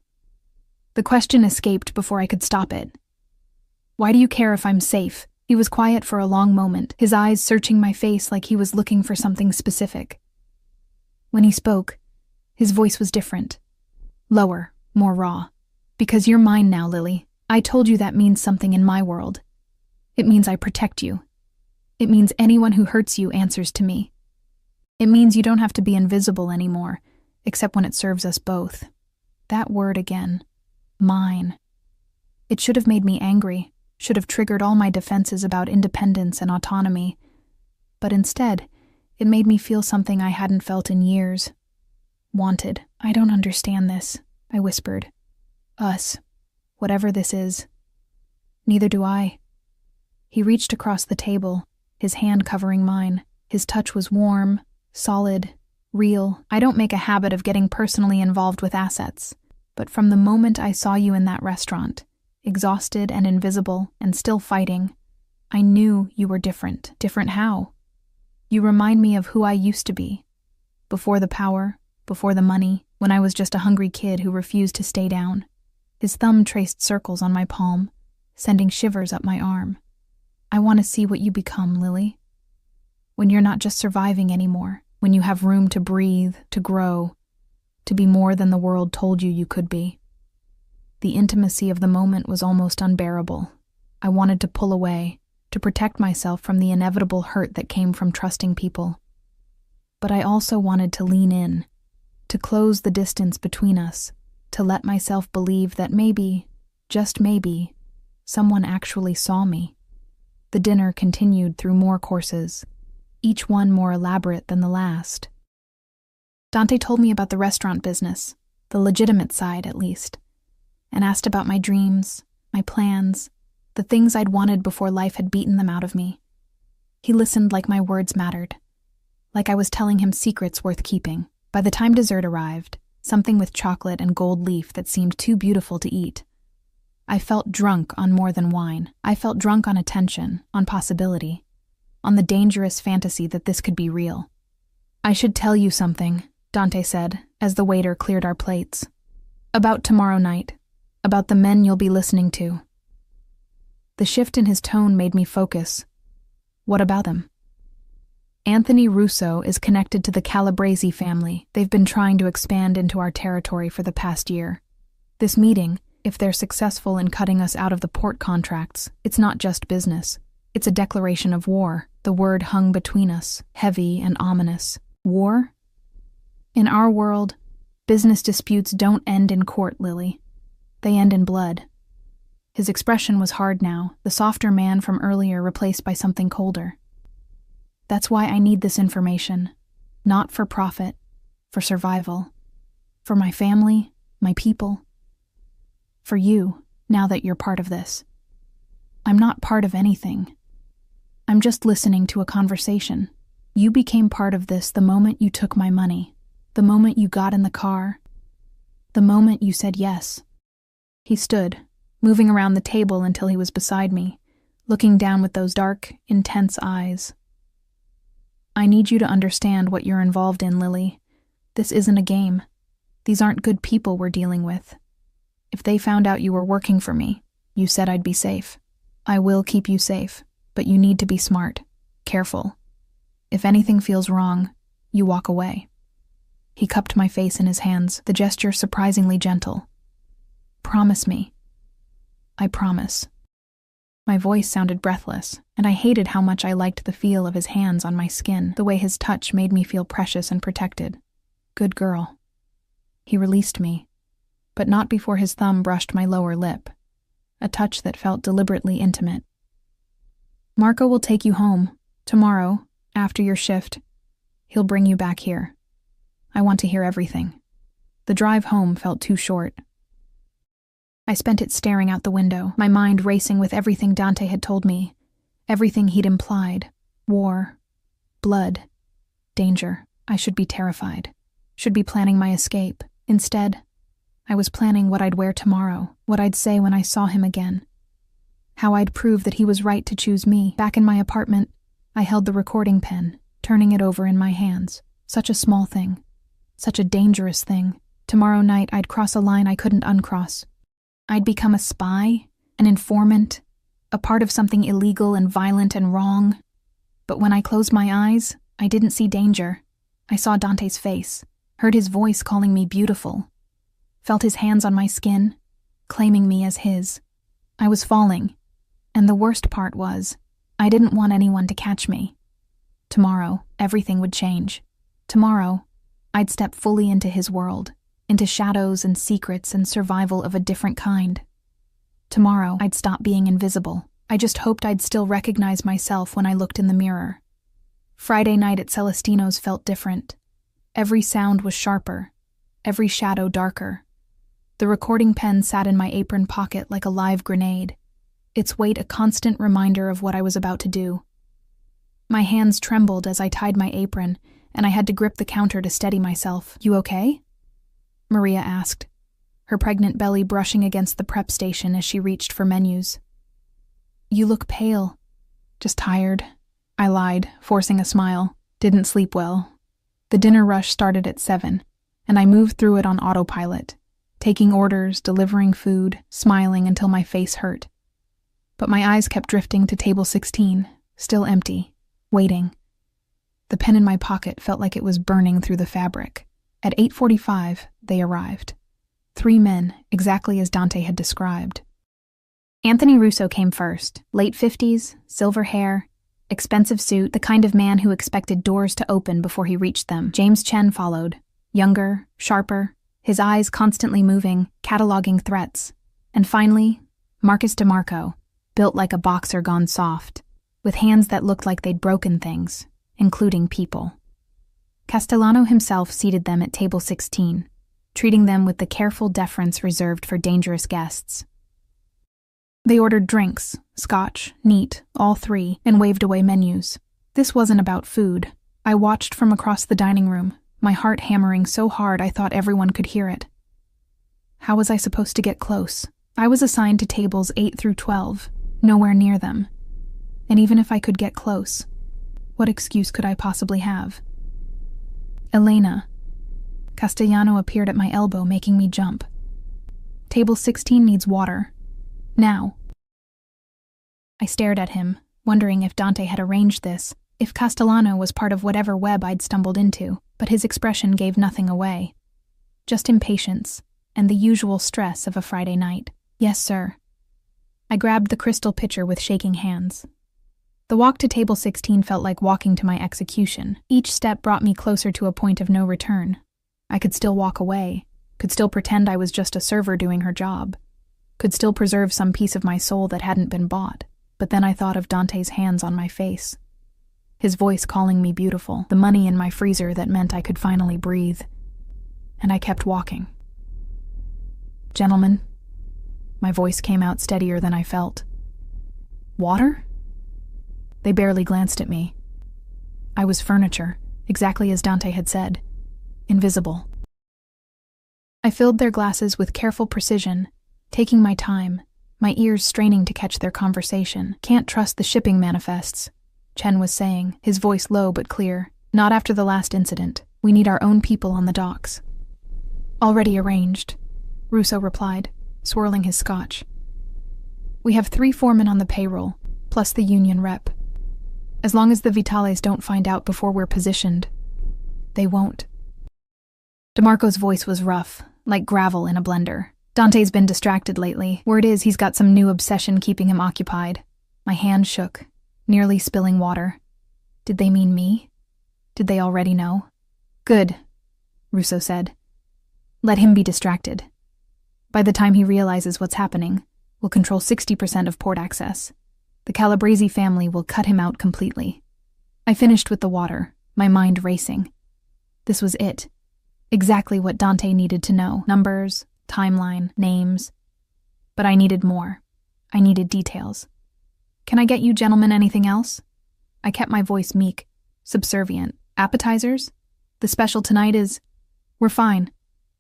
The question escaped before I could stop it. Why do you care if I'm safe? He was quiet for a long moment, his eyes searching my face like he was looking for something specific. When he spoke, his voice was different. Lower, more raw. Because you're mine now, Lily. I told you that means something in my world. It means I protect you. It means anyone who hurts you answers to me. It means you don't have to be invisible anymore, except when it serves us both. That word again. Mine. It should have made me angry, should have triggered all my defenses about independence and autonomy. But instead, it made me feel something I hadn't felt in years. Wanted. I don't understand this, I whispered. Us. Whatever this is. Neither do I. He reached across the table, his hand covering mine. His touch was warm, solid, real. I don't make a habit of getting personally involved with assets, but from the moment I saw you in that restaurant, exhausted and invisible and still fighting, I knew you were different. Different how? You remind me of who I used to be. Before the power, before the money, when I was just a hungry kid who refused to stay down. His thumb traced circles on my palm, sending shivers up my arm. I want to see what you become, Lily. When you're not just surviving anymore, when you have room to breathe, to grow, to be more than the world told you could be. The intimacy of the moment was almost unbearable. I wanted to pull away, to protect myself from the inevitable hurt that came from trusting people. But I also wanted to lean in, to close the distance between us, to let myself believe that maybe, just maybe, someone actually saw me. The dinner continued through more courses, each one more elaborate than the last. Dante told me about the restaurant business, the legitimate side at least, and asked about my dreams, my plans, the things I'd wanted before life had beaten them out of me. He listened like my words mattered, like I was telling him secrets worth keeping. By the time dessert arrived, something with chocolate and gold leaf that seemed too beautiful to eat, I felt drunk on more than wine. I felt drunk on attention, on possibility, on the dangerous fantasy that this could be real. "I should tell you something," Dante said, as the waiter cleared our plates. "About tomorrow night. About the men you'll be listening to." The shift in his tone made me focus. "What about him?" "Anthony Russo is connected to the Calabrese family. They've been trying to expand into our territory for the past year. This meeting, if they're successful in cutting us out of the port contracts, it's not just business. It's a declaration of war." The word hung between us, heavy and ominous. War? In our world, business disputes don't end in court, Lily. They end in blood. His expression was hard now, the softer man from earlier replaced by something colder. "That's why I need this information. Not for profit, for survival. For my family, my people. For you, now that you're part of this." "I'm not part of anything. I'm just listening to a conversation. You became part of this the moment you took my money, the moment you got in the car, the moment you said yes." He stood, moving around the table until he was beside me, looking down with those dark, intense eyes. "I need you to understand what you're involved in, Lily. This isn't a game. These aren't good people we're dealing with. If they found out you were working for me, you said I'd be safe. I will keep you safe, but you need to be smart, careful. If anything feels wrong, you walk away." He cupped my face in his hands, the gesture surprisingly gentle. "Promise me." "I promise." My voice sounded breathless, and I hated how much I liked the feel of his hands on my skin, the way his touch made me feel precious and protected. Good girl. He released me, but not before his thumb brushed my lower lip, a touch that felt deliberately intimate. "Marco will take you home, tomorrow, after your shift. He'll bring you back here. I want to hear everything." The drive home felt too short. I spent it staring out the window, my mind racing with everything Dante had told me, everything he'd implied. War, blood, danger. I should be terrified, should be planning my escape. Instead, I was planning what I'd wear tomorrow, what I'd say when I saw him again. How I'd prove that he was right to choose me. Back in my apartment, I held the recording pen, turning it over in my hands. Such a small thing. Such a dangerous thing. Tomorrow night I'd cross a line I couldn't uncross. I'd become a spy, an informant, a part of something illegal and violent and wrong. But when I closed my eyes, I didn't see danger. I saw Dante's face, heard his voice calling me beautiful, felt his hands on my skin, claiming me as his. I was falling. And the worst part was, I didn't want anyone to catch me. Tomorrow, everything would change. Tomorrow, I'd step fully into his world, into shadows and secrets and survival of a different kind. Tomorrow, I'd stop being invisible. I just hoped I'd still recognize myself when I looked in the mirror. Friday night at Celestino's felt different. Every sound was sharper, every shadow darker. The recording pen sat in my apron pocket like a live grenade, its weight a constant reminder of what I was about to do. My hands trembled as I tied my apron, and I had to grip the counter to steady myself. "You okay?" Maria asked, her pregnant belly brushing against the prep station as she reached for menus. "You look pale." "Just tired," I lied, forcing a smile. "Didn't sleep well." The dinner rush started at 7, and I moved through it on autopilot, taking orders, delivering food, smiling until my face hurt. But my eyes kept drifting to table 16, still empty, waiting. The pen in my pocket felt like it was burning through the fabric. At 8:45, they arrived. 3 men, exactly as Dante had described. Anthony Russo came first, late 50s, silver hair, expensive suit, the kind of man who expected doors to open before he reached them. James Chen followed, younger, sharper, his eyes constantly moving, cataloging threats. And finally, Marcus DeMarco, built like a boxer gone soft, with hands that looked like they'd broken things, including people. Castellano himself seated them at table 16, treating them with the careful deference reserved for dangerous guests. They ordered drinks, scotch, neat, all 3, and waved away menus. This wasn't about food. I watched from across the dining room, my heart hammering so hard I thought everyone could hear it. How was I supposed to get close? I was assigned to tables 8 through 12, nowhere near them. And even if I could get close, what excuse could I possibly have? Elena. Castellano appeared at my elbow, making me jump. Table 16 needs water. Now. I stared at him, wondering if Dante had arranged this, if Castellano was part of whatever web I'd stumbled into, but his expression gave nothing away. Just impatience, and the usual stress of a Friday night. Yes, sir. I grabbed the crystal pitcher with shaking hands. The walk to table 16 felt like walking to my execution. Each step brought me closer to a point of no return. I could still walk away, could still pretend I was just a server doing her job, could still preserve some piece of my soul that hadn't been bought. But then I thought of Dante's hands on my face, his voice calling me beautiful, the money in my freezer that meant I could finally breathe. And I kept walking. Gentlemen, my voice came out steadier than I felt. Water? They barely glanced at me. I was furniture, exactly as Dante had said. Invisible. I filled their glasses with careful precision, taking my time, my ears straining to catch their conversation. Can't trust the shipping manifests, Chen was saying, his voice low but clear. Not after the last incident. We need our own people on the docks. Already arranged, Russo replied, swirling his scotch. We have 3 foremen on the payroll, plus the union rep. As long as the Vitales don't find out before we're positioned. They won't. DeMarco's voice was rough, like gravel in a blender. Dante's been distracted lately. Word is he's got some new obsession keeping him occupied. My hand shook, nearly spilling water. Did they mean me? Did they already know? Good, Russo said. Let him be distracted. By the time he realizes what's happening, we'll control 60% of port access. The Calabrese family will cut him out completely. I finished with the water, my mind racing. This was it. Exactly what Dante needed to know. Numbers, timeline, names. But I needed more. I needed details. Can I get you gentlemen anything else? I kept my voice meek, subservient. Appetizers? The special tonight is... We're fine.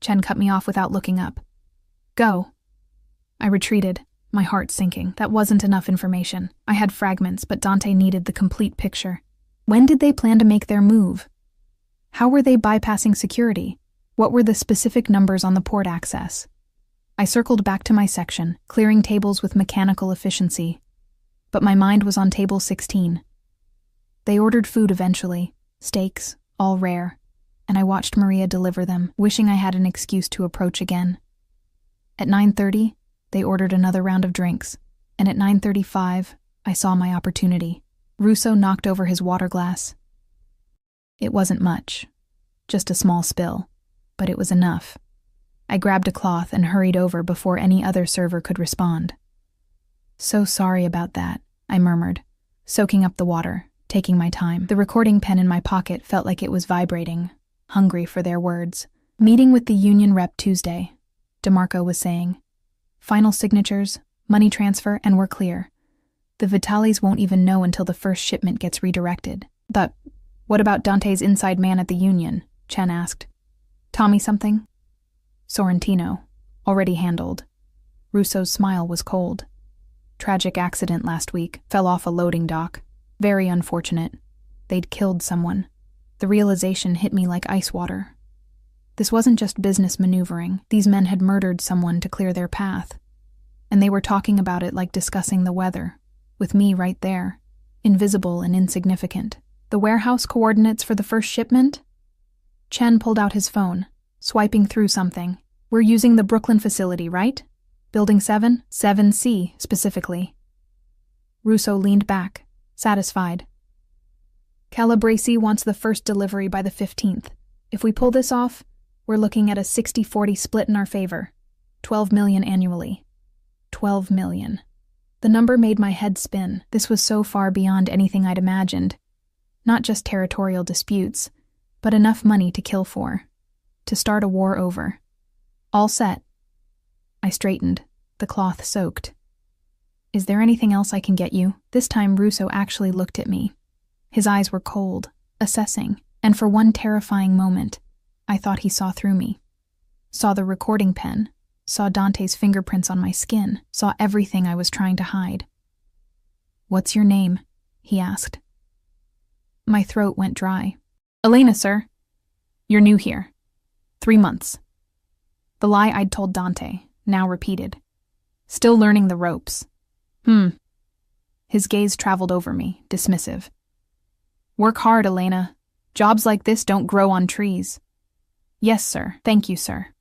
Chen cut me off without looking up. Go. I retreated, my heart sinking. That wasn't enough information. I had fragments, but Dante needed the complete picture. When did they plan to make their move? How were they bypassing security? What were the specific numbers on the port access? I circled back to my section, clearing tables with mechanical efficiency. But my mind was on table 16. They ordered food eventually, steaks, all rare, and I watched Maria deliver them, wishing I had an excuse to approach again. At 9:30, they ordered another round of drinks, and at 9:35, I saw my opportunity. Russo knocked over his water glass. It wasn't much, just a small spill, but it was enough. I grabbed a cloth and hurried over before any other server could respond. So sorry about that, I murmured, soaking up the water, taking my time. The recording pen in my pocket felt like it was vibrating, hungry for their words. Meeting with the union rep Tuesday, DeMarco was saying. Final signatures, money transfer, and we're clear. The Vitales won't even know until the first shipment gets redirected. But what about Dante's inside man at the union? Chen asked. Tommy something? Sorrentino, already handled. Russo's smile was cold. Tragic accident last week, fell off a loading dock. Very unfortunate. They'd killed someone. The realization hit me like ice water. This wasn't just business maneuvering. These men had murdered someone to clear their path. And they were talking about it like discussing the weather, with me right there, invisible and insignificant. The warehouse coordinates for the first shipment? Chen pulled out his phone, swiping through something. We're using the Brooklyn facility, right? Building 7? 7C, specifically. Russo leaned back, satisfied. Calabrese wants the first delivery by the 15th. If we pull this off, we're looking at a 60-40 split in our favor. 12 million annually. 12 million. The number made my head spin. This was so far beyond anything I'd imagined. Not just territorial disputes, but enough money to kill for. To start a war over. All set. I straightened, the cloth soaked. Is there anything else I can get you? This time Russo actually looked at me. His eyes were cold, assessing, and for one terrifying moment, I thought he saw through me. Saw the recording pen, saw Dante's fingerprints on my skin, saw everything I was trying to hide. "What's your name?" he asked. My throat went dry. "Elena, sir. You're new here. 3 months." The lie I'd told Dante, now repeated. "Still learning the ropes." His gaze traveled over me, dismissive. "Work hard, Elena. Jobs like this don't grow on trees." "Yes, sir. Thank you, sir."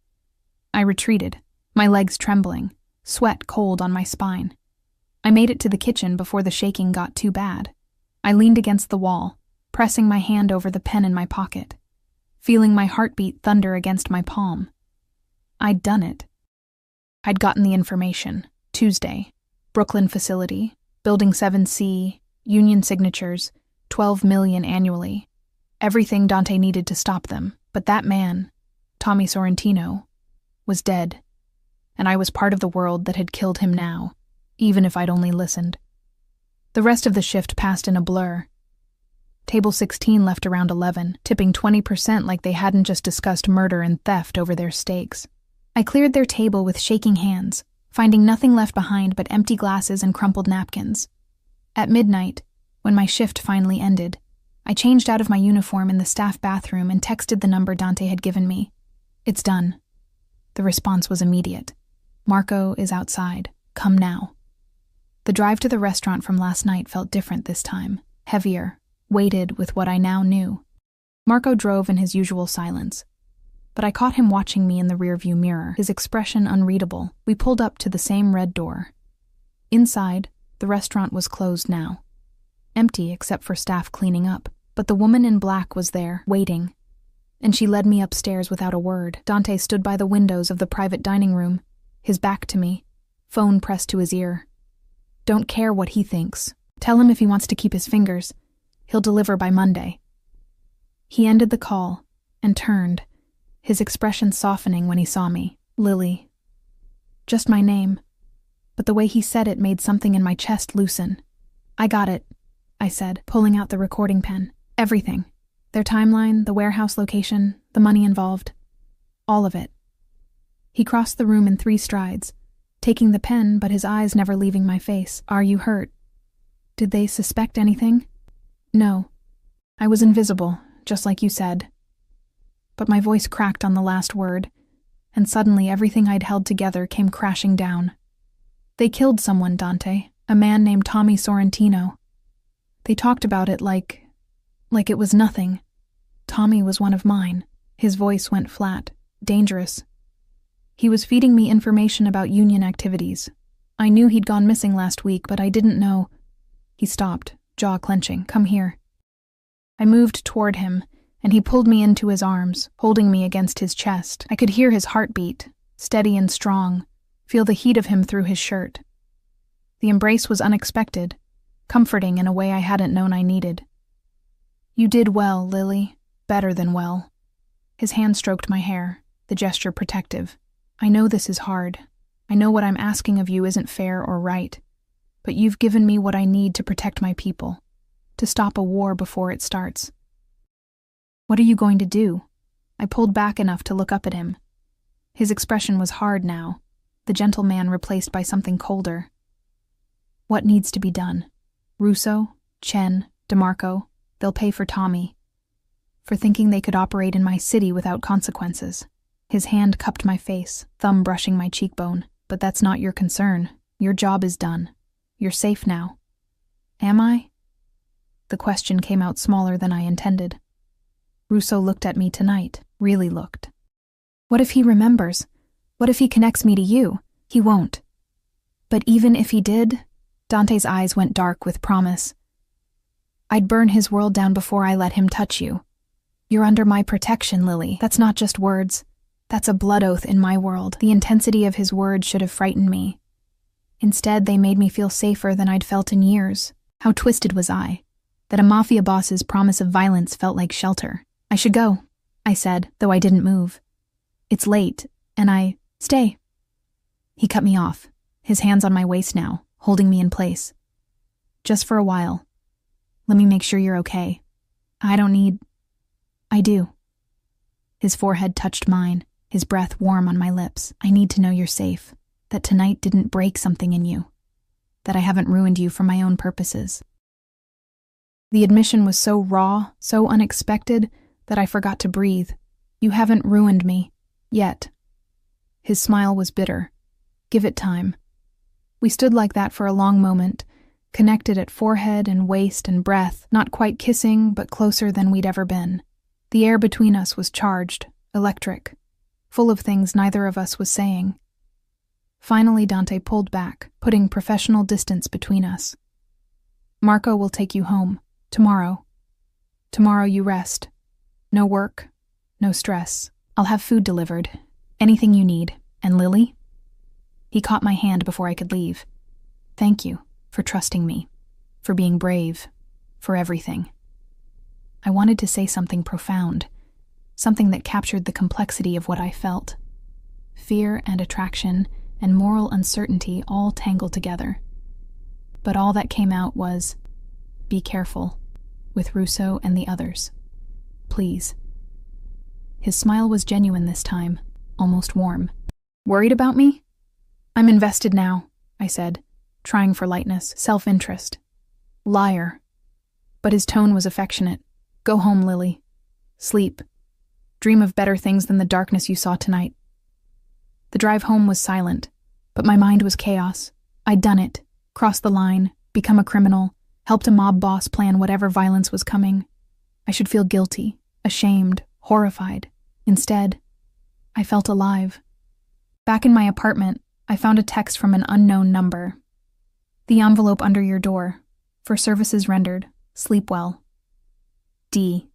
I retreated, my legs trembling, sweat cold on my spine. I made it to the kitchen before the shaking got too bad. I leaned against the wall, pressing my hand over the pen in my pocket, feeling my heartbeat thunder against my palm. I'd done it. I'd gotten the information. Tuesday. Brooklyn facility. Building 7C. Union signatures. 12 million annually. Everything Dante needed to stop them. But that man, Tommy Sorrentino, was dead. And I was part of the world that had killed him now, even if I'd only listened. The rest of the shift passed in a blur. Table 16 left around 11, tipping 20% like they hadn't just discussed murder and theft over their steaks. I cleared their table with shaking hands, finding nothing left behind but empty glasses and crumpled napkins. At midnight, when my shift finally ended, I changed out of my uniform in the staff bathroom and texted the number Dante had given me. "It's done." The response was immediate. "Marco is outside. Come now." The drive to the restaurant from last night felt different this time, heavier, weighted with what I now knew. Marco drove in his usual silence, but I caught him watching me in the rearview mirror, his expression unreadable. We pulled up to the same red door. Inside, the restaurant was closed now, empty except for staff cleaning up, but the woman in black was there, waiting, and she led me upstairs without a word. Dante stood by the windows of the private dining room, his back to me, phone pressed to his ear. "Don't care what he thinks. Tell him if he wants to keep his fingers. He'll deliver by Monday." He ended the call and turned, his expression softening when he saw me. "Lily." Just my name, but the way he said it made something in my chest loosen. "I got it," I said, pulling out the recording pen. "Everything. Their timeline, the warehouse location, the money involved. All of it." He crossed the room in 3 strides, taking the pen but his eyes never leaving my face. "Are you hurt? Did they suspect anything?" "No. I was invisible, just like you said." But my voice cracked on the last word, and suddenly everything I'd held together came crashing down. "They killed someone, Dante, a man named Tommy Sorrentino. They talked about it like it was nothing. Tommy was one of mine." His voice went flat, dangerous. "He was feeding me information about union activities. I knew he'd gone missing last week, but I didn't know." He stopped, jaw clenching. "Come here." I moved toward him, and he pulled me into his arms, holding me against his chest. I could hear his heartbeat, steady and strong, feel the heat of him through his shirt. The embrace was unexpected, comforting in a way I hadn't known I needed. "You did well, Lily. Better than well." His hand stroked my hair, the gesture protective. "I know this is hard. I know what I'm asking of you isn't fair or right. But you've given me what I need to protect my people, to stop a war before it starts." "What are you going to do?" I pulled back enough to look up at him. His expression was hard now, the gentle man replaced by something colder. "What needs to be done? Russo, Chen, DeMarco, they'll pay for Tommy. For thinking they could operate in my city without consequences." His hand cupped my face, thumb brushing my cheekbone. "But that's not your concern. Your job is done. You're safe now." "Am I?" The question came out smaller than I intended. Russo looked at me tonight, really looked. "What if he remembers? What if he connects me to you? He won't." "But even if he did," Dante's eyes went dark with promise, "I'd burn his world down before I let him touch you. You're under my protection, Lily. That's not just words. That's a blood oath in my world." The intensity of his words should have frightened me. Instead, they made me feel safer than I'd felt in years. How twisted was I, that a mafia boss's promise of violence felt like shelter. "I should go," I said, though I didn't move. "It's late, and stay." He cut me off, his hands on my waist now, holding me in place. "Just for a while. Let me make sure you're okay. I don't need—" "I do." His forehead touched mine, his breath warm on my lips. I need to know you're safe, that tonight didn't break something in you, that I haven't ruined you for my own purposes. The admission was so raw, so unexpected, that I forgot to breathe. You haven't ruined me. Yet. His smile was bitter. Give it time. We stood like that for a long moment, connected at forehead and waist and breath, not quite kissing, but closer than we'd ever been. The air between us was charged, electric, full of things neither of us was saying. Finally, Dante pulled back, putting professional distance between us. Marco will take you home. Tomorrow. Tomorrow you rest. No work. No stress. I'll have food delivered. Anything you need. And Lily? He caught my hand before I could leave. Thank you for trusting me, for being brave, for everything. I wanted to say something profound, something that captured the complexity of what I felt. Fear and attraction and moral uncertainty all tangled together. But all that came out was, be careful, with Russo and the others. Please. His smile was genuine this time, almost warm. Worried about me? I'm invested now, I said, trying for lightness, self-interest. Liar. But his tone was affectionate. Go home, Lily. Sleep. Dream of better things than the darkness you saw tonight. The drive home was silent, but my mind was chaos. I'd done it, crossed the line, become a criminal, helped a mob boss plan whatever violence was coming. I should feel guilty, ashamed, horrified. Instead, I felt alive. Back in my apartment, I found a text from an unknown number. The envelope under your door. For services rendered. Sleep well. D.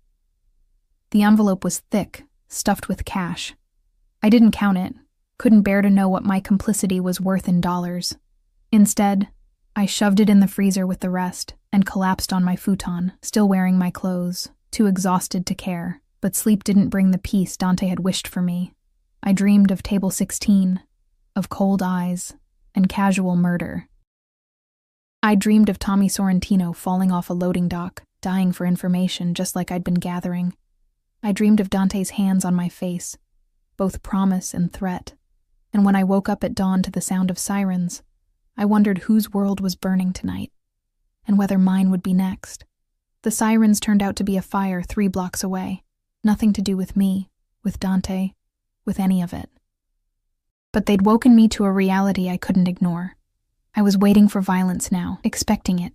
The envelope was thick, stuffed with cash. I didn't count it, couldn't bear to know what my complicity was worth in dollars. Instead, I shoved it in the freezer with the rest and collapsed on my futon, still wearing my clothes, too exhausted to care. But sleep didn't bring the peace Dante had wished for me. I dreamed of table 16, of cold eyes, and casual murder. I dreamed of Tommy Sorrentino falling off a loading dock, dying for information just like I'd been gathering. I dreamed of Dante's hands on my face, both promise and threat. And when I woke up at dawn to the sound of sirens, I wondered whose world was burning tonight, and whether mine would be next. The sirens turned out to be a fire 3 blocks away. Nothing to do with me, with Dante, with any of it. But they'd woken me to a reality I couldn't ignore. I was waiting for violence now, expecting it,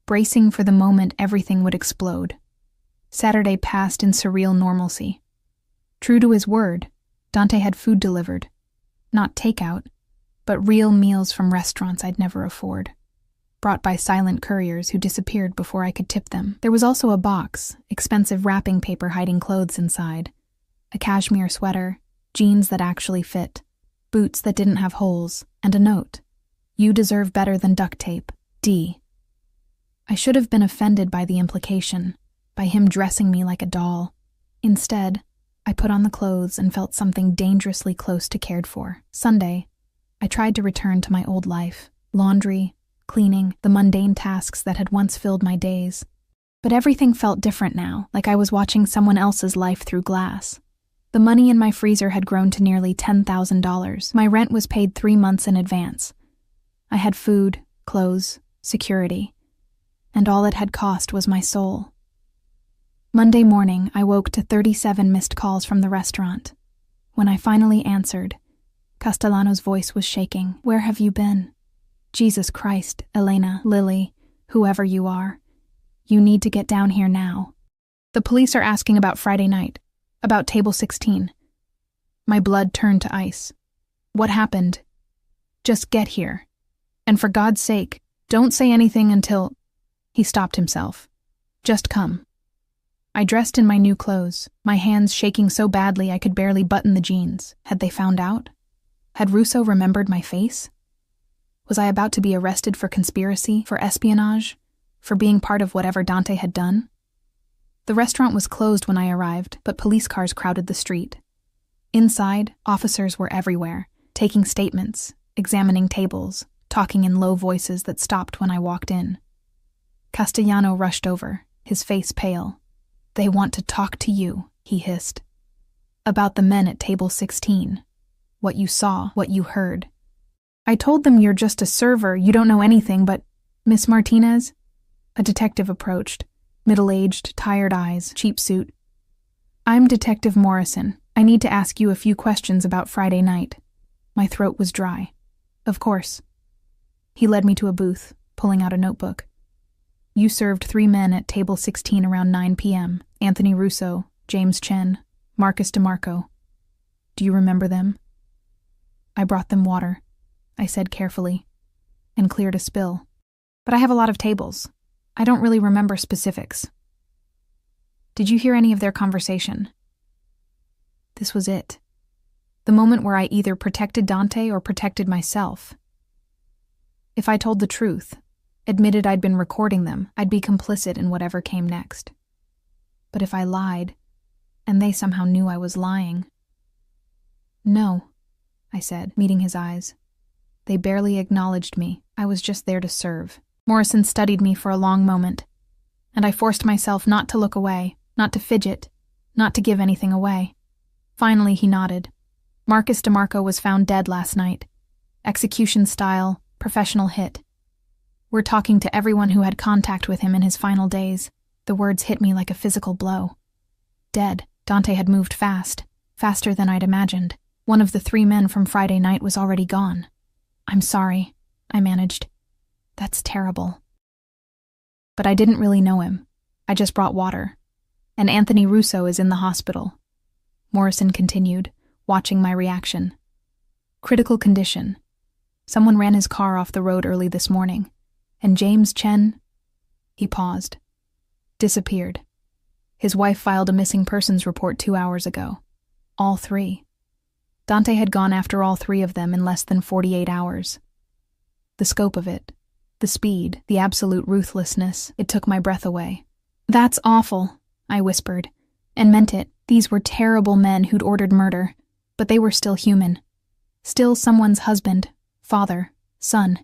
bracing for the moment everything would explode. Saturday passed in surreal normalcy. True to his word, Dante had food delivered. Not takeout, but real meals from restaurants I'd never afford. Brought by silent couriers who disappeared before I could tip them. There was also a box, expensive wrapping paper hiding clothes inside. A cashmere sweater, jeans that actually fit, boots that didn't have holes, and a note. You deserve better than duct tape, D. I should have been offended by the implication, by him dressing me like a doll. Instead, I put on the clothes and felt something dangerously close to cared for. Sunday, I tried to return to my old life. Laundry, cleaning, the mundane tasks that had once filled my days. But everything felt different now, like I was watching someone else's life through glass. The money in my freezer had grown to nearly $10,000. My rent was paid 3 months in advance. I had food, clothes, security, and all it had cost was my soul. Monday morning, I woke to 37 missed calls from the restaurant. When I finally answered, Castellano's voice was shaking. Where have you been? Jesus Christ, Elena, Lily, whoever you are. You need to get down here now. The police are asking about Friday night, about table 16. My blood turned to ice. What happened? Just get here. And for God's sake, don't say anything until... He stopped himself. Just come. I dressed in my new clothes, my hands shaking so badly I could barely button the jeans. Had they found out? Had Russo remembered my face? Was I about to be arrested for conspiracy, for espionage, for being part of whatever Dante had done? The restaurant was closed when I arrived, but police cars crowded the street. Inside, officers were everywhere, taking statements, examining tables, talking in low voices that stopped when I walked in. Castellano rushed over, his face pale. They want to talk to you, he hissed. About the men at table 16. What you saw, what you heard. I told them you're just a server, you don't know anything, but Miss Martinez? A detective approached. Middle-aged, tired eyes, cheap suit. I'm Detective Morrison. I need to ask you a few questions about Friday night. My throat was dry. Of course. He led me to a booth, pulling out a notebook. You served 3 men at table 16 around 9 p.m. Anthony Russo, James Chen, Marcus DeMarco. Do you remember them? I brought them water, I said carefully, and cleared a spill. But I have a lot of tables. I don't really remember specifics. Did you hear any of their conversation? This was it. The moment where I either protected Dante or protected myself. If I told the truth, admitted I'd been recording them, I'd be complicit in whatever came next. But if I lied, and they somehow knew I was lying... No, I said, meeting his eyes. They barely acknowledged me. I was just there to serve. Morrison studied me for a long moment, and I forced myself not to look away, not to fidget, not to give anything away. Finally, he nodded. Marcus DeMarco was found dead last night. Execution style, professional hit. We're talking to everyone who had contact with him in his final days. The words hit me like a physical blow. Dead. Dante had moved fast, faster than I'd imagined. One of the 3 men from Friday night was already gone. I'm sorry, I managed. That's terrible. But I didn't really know him. I just brought water. And Anthony Russo is in the hospital. Morrison continued, watching my reaction. Critical condition. Someone ran his car off the road early this morning. And James Chen... He paused. Disappeared. His wife filed a missing persons report 2 hours ago. All 3. Dante had gone after all 3 of them in less than 48 hours. The scope of it, the speed, the absolute ruthlessness, it took my breath away. That's awful, I whispered, and meant it. These were terrible men who'd ordered murder, but they were still human. Still someone's husband, father, son.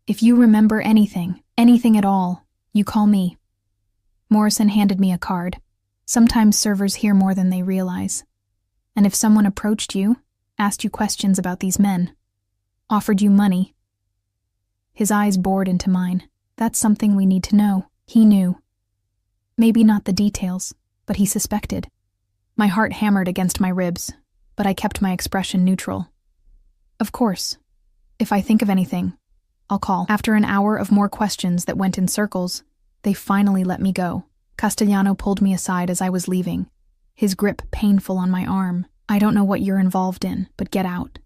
If you remember anything, anything at all, you call me. Morrison handed me a card. Sometimes servers hear more than they realize. And if someone approached you, asked you questions about these men, offered you money... His eyes bored into mine. That's something we need to know. He knew. Maybe not the details, but he suspected. My heart hammered against my ribs, but I kept my expression neutral. Of course. If I think of anything, I'll call. After an hour of more questions that went in circles, they finally let me go. Castellano pulled me aside as I was leaving, his grip painful on my arm. I don't know what you're involved in, but get out.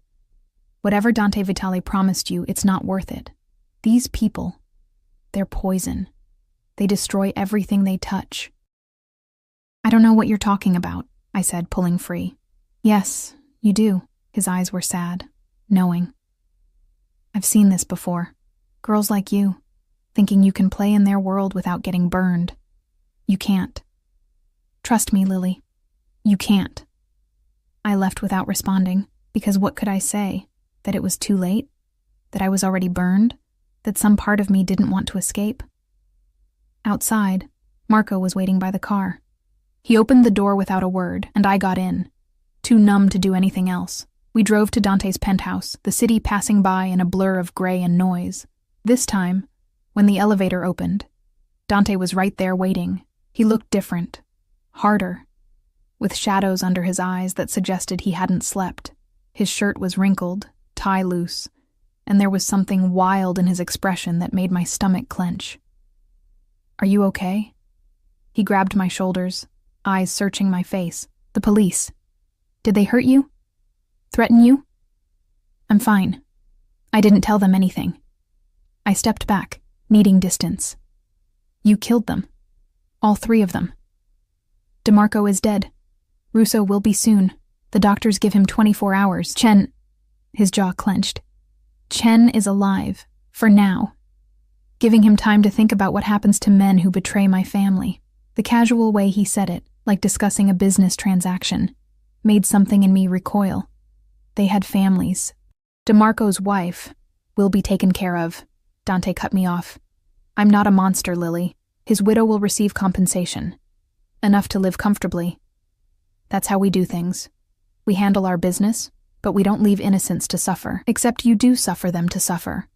Whatever Dante Vitale promised you, it's not worth it. These people, they're poison. They destroy everything they touch. I don't know what you're talking about, I said, pulling free. Yes, you do. His eyes were sad, knowing. I've seen this before. Girls like you, thinking you can play in their world without getting burned. You can't. Trust me, Lily. You can't. I left without responding, because what could I say? That it was too late? That I was already burned? That some part of me didn't want to escape? Outside, Marco was waiting by the car. He opened the door without a word, and I got in, too numb to do anything else. We drove to Dante's penthouse, the city passing by in a blur of gray and noise. This time, when the elevator opened, Dante was right there waiting. He looked different, harder, with shadows under his eyes that suggested he hadn't slept. His shirt was wrinkled, tie loose, and there was something wild in his expression that made my stomach clench. Are you okay? He grabbed my shoulders, eyes searching my face. The police. Did they hurt you? Threaten you? I'm fine. I didn't tell them anything. I stepped back, needing distance. You killed them. All 3 of them. DeMarco is dead. Russo will be soon. The doctors give him 24 hours. Chen... His jaw clenched. Chen is alive, for now. Giving him time to think about what happens to men who betray my family. The casual way he said it, like discussing a business transaction, made something in me recoil. They had families. DeMarco's wife will be taken care of. Dante cut me off. I'm not a monster, Lily. His widow will receive compensation. Enough to live comfortably. That's how we do things. We handle our business, but we don't leave innocents to suffer. Except you do suffer them to suffer,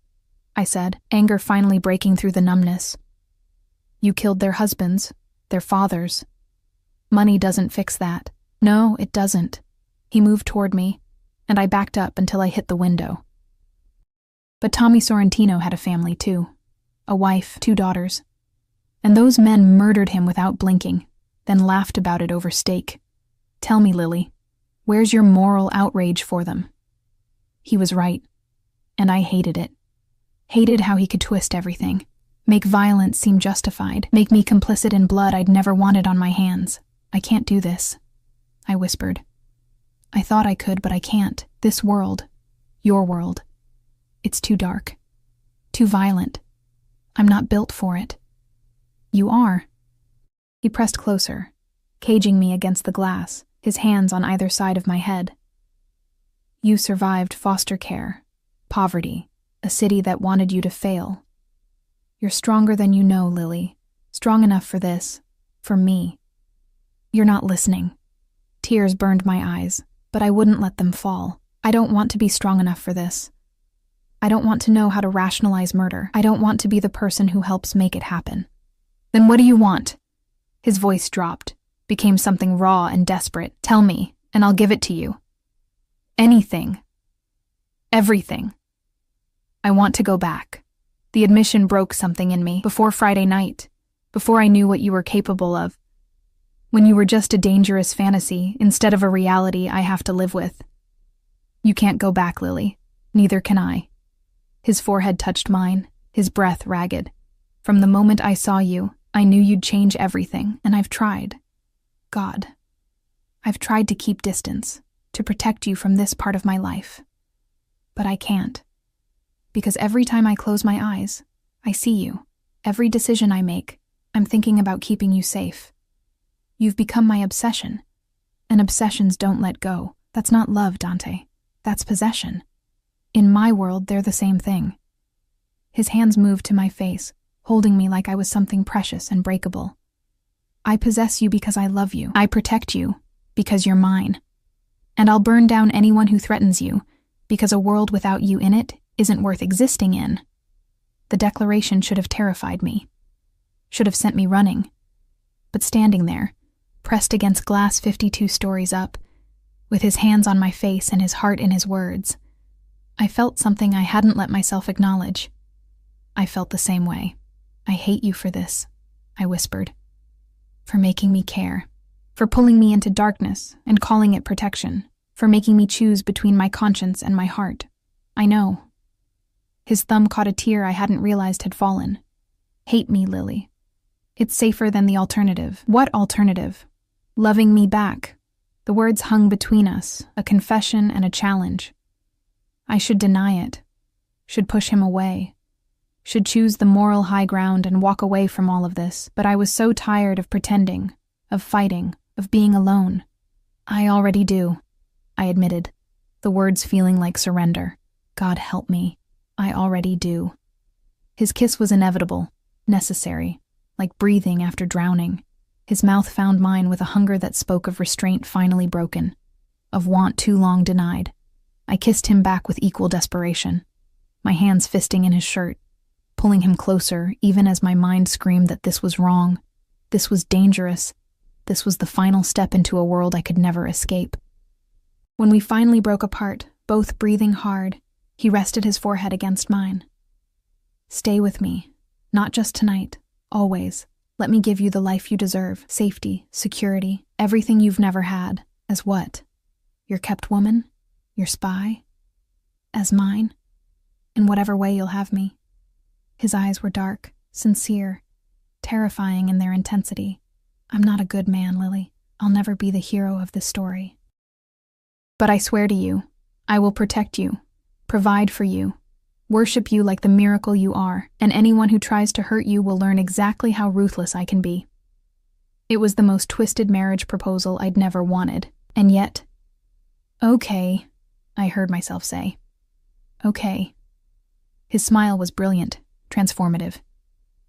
I said, anger finally breaking through the numbness. You killed their husbands, their fathers. Money doesn't fix that. No, it doesn't. He moved toward me, and I backed up until I hit the window. But Tommy Sorrentino had a family too. A wife, 2 daughters. And those men murdered him without blinking, then laughed about it over steak. Tell me, Lily, where's your moral outrage for them? He was right, and I hated it. Hated how he could twist everything, make violence seem justified, make me complicit in blood I'd never wanted on my hands. I can't do this, I whispered. I thought I could, but I can't. This world, your world, it's too dark, too violent. I'm not built for it. You are. He pressed closer, caging me against the glass, his hands on either side of my head. You survived foster care, poverty, a city that wanted you to fail. You're stronger than you know, Lily. Strong enough for this, for me. You're not listening. Tears burned my eyes, but I wouldn't let them fall. I don't want to be strong enough for this. I don't want to know how to rationalize murder. I don't want to be the person who helps make it happen. Then what do you want? His voice dropped, became something raw and desperate. Tell me, and I'll give it to you. Anything. Everything. I want to go back. The admission broke something in me before Friday night, before I knew what you were capable of. When you were just a dangerous fantasy instead of a reality I have to live with. You can't go back, Lily. Neither can I. His forehead touched mine, his breath ragged. From the moment I saw you, I knew you'd change everything, and I've tried. God. I've tried to keep distance, to protect you from this part of my life. But I can't. Because every time I close my eyes, I see you. Every decision I make, I'm thinking about keeping you safe. You've become my obsession. And obsessions don't let go. That's not love, Dante. That's possession. In my world, they're the same thing. His hands moved to my face, holding me like I was something precious and breakable. I possess you because I love you. I protect you because you're mine. And I'll burn down anyone who threatens you, because a world without you in it isn't worth existing in. The declaration should have terrified me. Should have sent me running. But standing there, pressed against glass 52 stories up, with his hands on my face and his heart in his words, I felt something I hadn't let myself acknowledge. I felt the same way. I hate you for this, I whispered. For making me care. For pulling me into darkness and calling it protection. For making me choose between my conscience and my heart. I know. His thumb caught a tear I hadn't realized had fallen. Hate me, Lily. It's safer than the alternative. What alternative? Loving me back. The words hung between us, a confession and a challenge. I should deny it. Should push him away. Should choose the moral high ground and walk away from all of this, but I was so tired of pretending, of fighting, of being alone. I already do, I admitted, the words feeling like surrender. God help me. I already do. His kiss was inevitable, necessary, like breathing after drowning. His mouth found mine with a hunger that spoke of restraint finally broken, of want too long denied. I kissed him back with equal desperation, my hands fisting in his shirt, pulling him closer even as my mind screamed that this was wrong, this was dangerous, this was the final step into a world I could never escape. When we finally broke apart, both breathing hard, he rested his forehead against mine. Stay with me, not just tonight, always. Let me give you the life you deserve, safety, security, everything you've never had. As what? Your kept woman? Your spy? As mine? In whatever way you'll have me. His eyes were dark, sincere, terrifying in their intensity. I'm not a good man, Lily. I'll never be the hero of this story. But I swear to you, I will protect you, provide for you, worship you like the miracle you are, and anyone who tries to hurt you will learn exactly how ruthless I can be. It was the most twisted marriage proposal I'd never wanted, and yet, okay, I heard myself say. Okay. His smile was brilliant, transformative.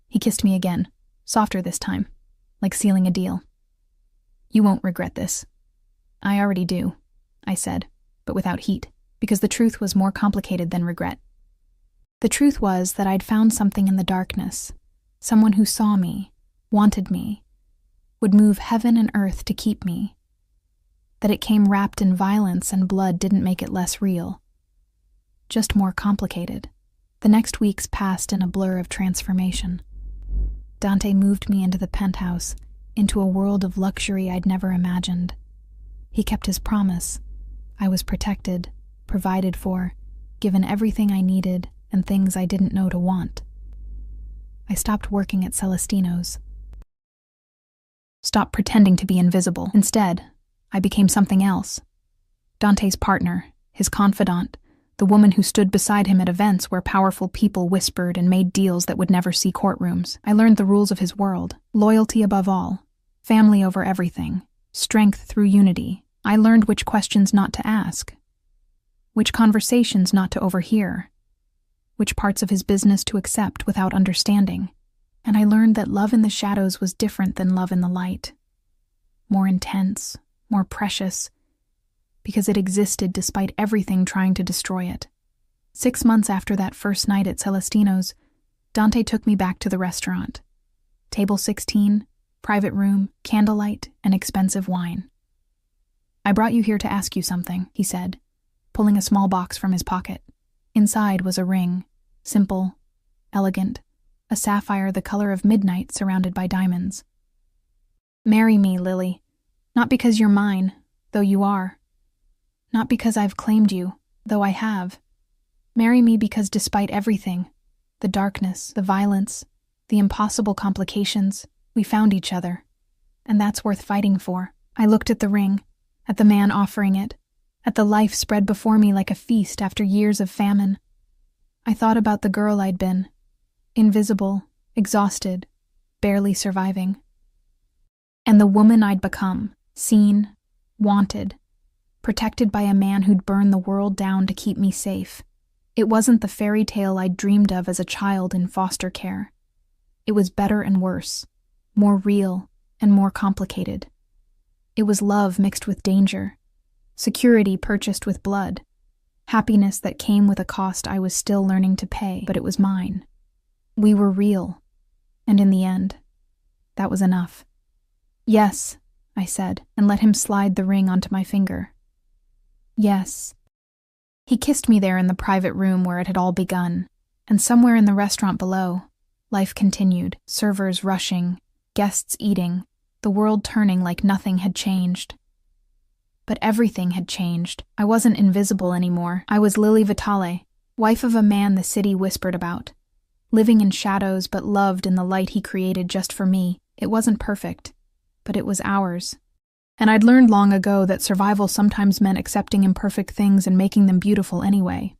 He kissed me again, softer this time, like sealing a deal. You won't regret this. I already do, I said, but without heat, because the truth was more complicated than regret. The truth was that I'd found something in the darkness, someone who saw me, wanted me, would move heaven and earth to keep me. That it came wrapped in violence and blood didn't make it less real, just more complicated. The next weeks passed in a blur of transformation. Dante moved me into the penthouse, into a world of luxury I'd never imagined. He kept his promise. I was protected, provided for, given everything I needed and things I didn't know to want. I stopped working at Celestino's. Stopped pretending to be invisible. Instead, I became something else. Dante's partner, his confidant, the woman who stood beside him at events where powerful people whispered and made deals that would never see courtrooms. I learned the rules of his world: loyalty above all, family over everything, strength through unity. I learned which questions not to ask, which conversations not to overhear, which parts of his business to accept without understanding. And I learned that love in the shadows was different than love in the light. More intense, more precious, because it existed despite everything trying to destroy it. 6 months after that first night at Celestino's, Dante took me back to the restaurant. Table 16, private room, candlelight, and expensive wine. "I brought you here to ask you something," he said, pulling a small box from his pocket. Inside was a ring, simple, elegant, a sapphire the color of midnight surrounded by diamonds. "Marry me, Lily, not because you're mine, though you are. Not because I've claimed you, though I have. Marry me because despite everything, the darkness, the violence, the impossible complications, we found each other. And that's worth fighting for." I looked at the ring, at the man offering it, at the life spread before me like a feast after years of famine. I thought about the girl I'd been, invisible, exhausted, barely surviving. And the woman I'd become, seen, wanted, protected by a man who'd burn the world down to keep me safe. It wasn't the fairy tale I'd dreamed of as a child in foster care. It was better and worse, more real and more complicated. It was love mixed with danger, security purchased with blood, happiness that came with a cost I was still learning to pay, but it was mine. We were real, and in the end, that was enough. "Yes," I said, and let him slide the ring onto my finger. "Yes." He kissed me there in the private room where it had all begun, and somewhere in the restaurant below, life continued, servers rushing, guests eating, the world turning like nothing had changed. But everything had changed. I wasn't invisible anymore. I was Lily Vitale, wife of a man the city whispered about, living in shadows but loved in the light he created just for me. It wasn't perfect, but it was ours. And I'd learned long ago that survival sometimes meant accepting imperfect things and making them beautiful anyway.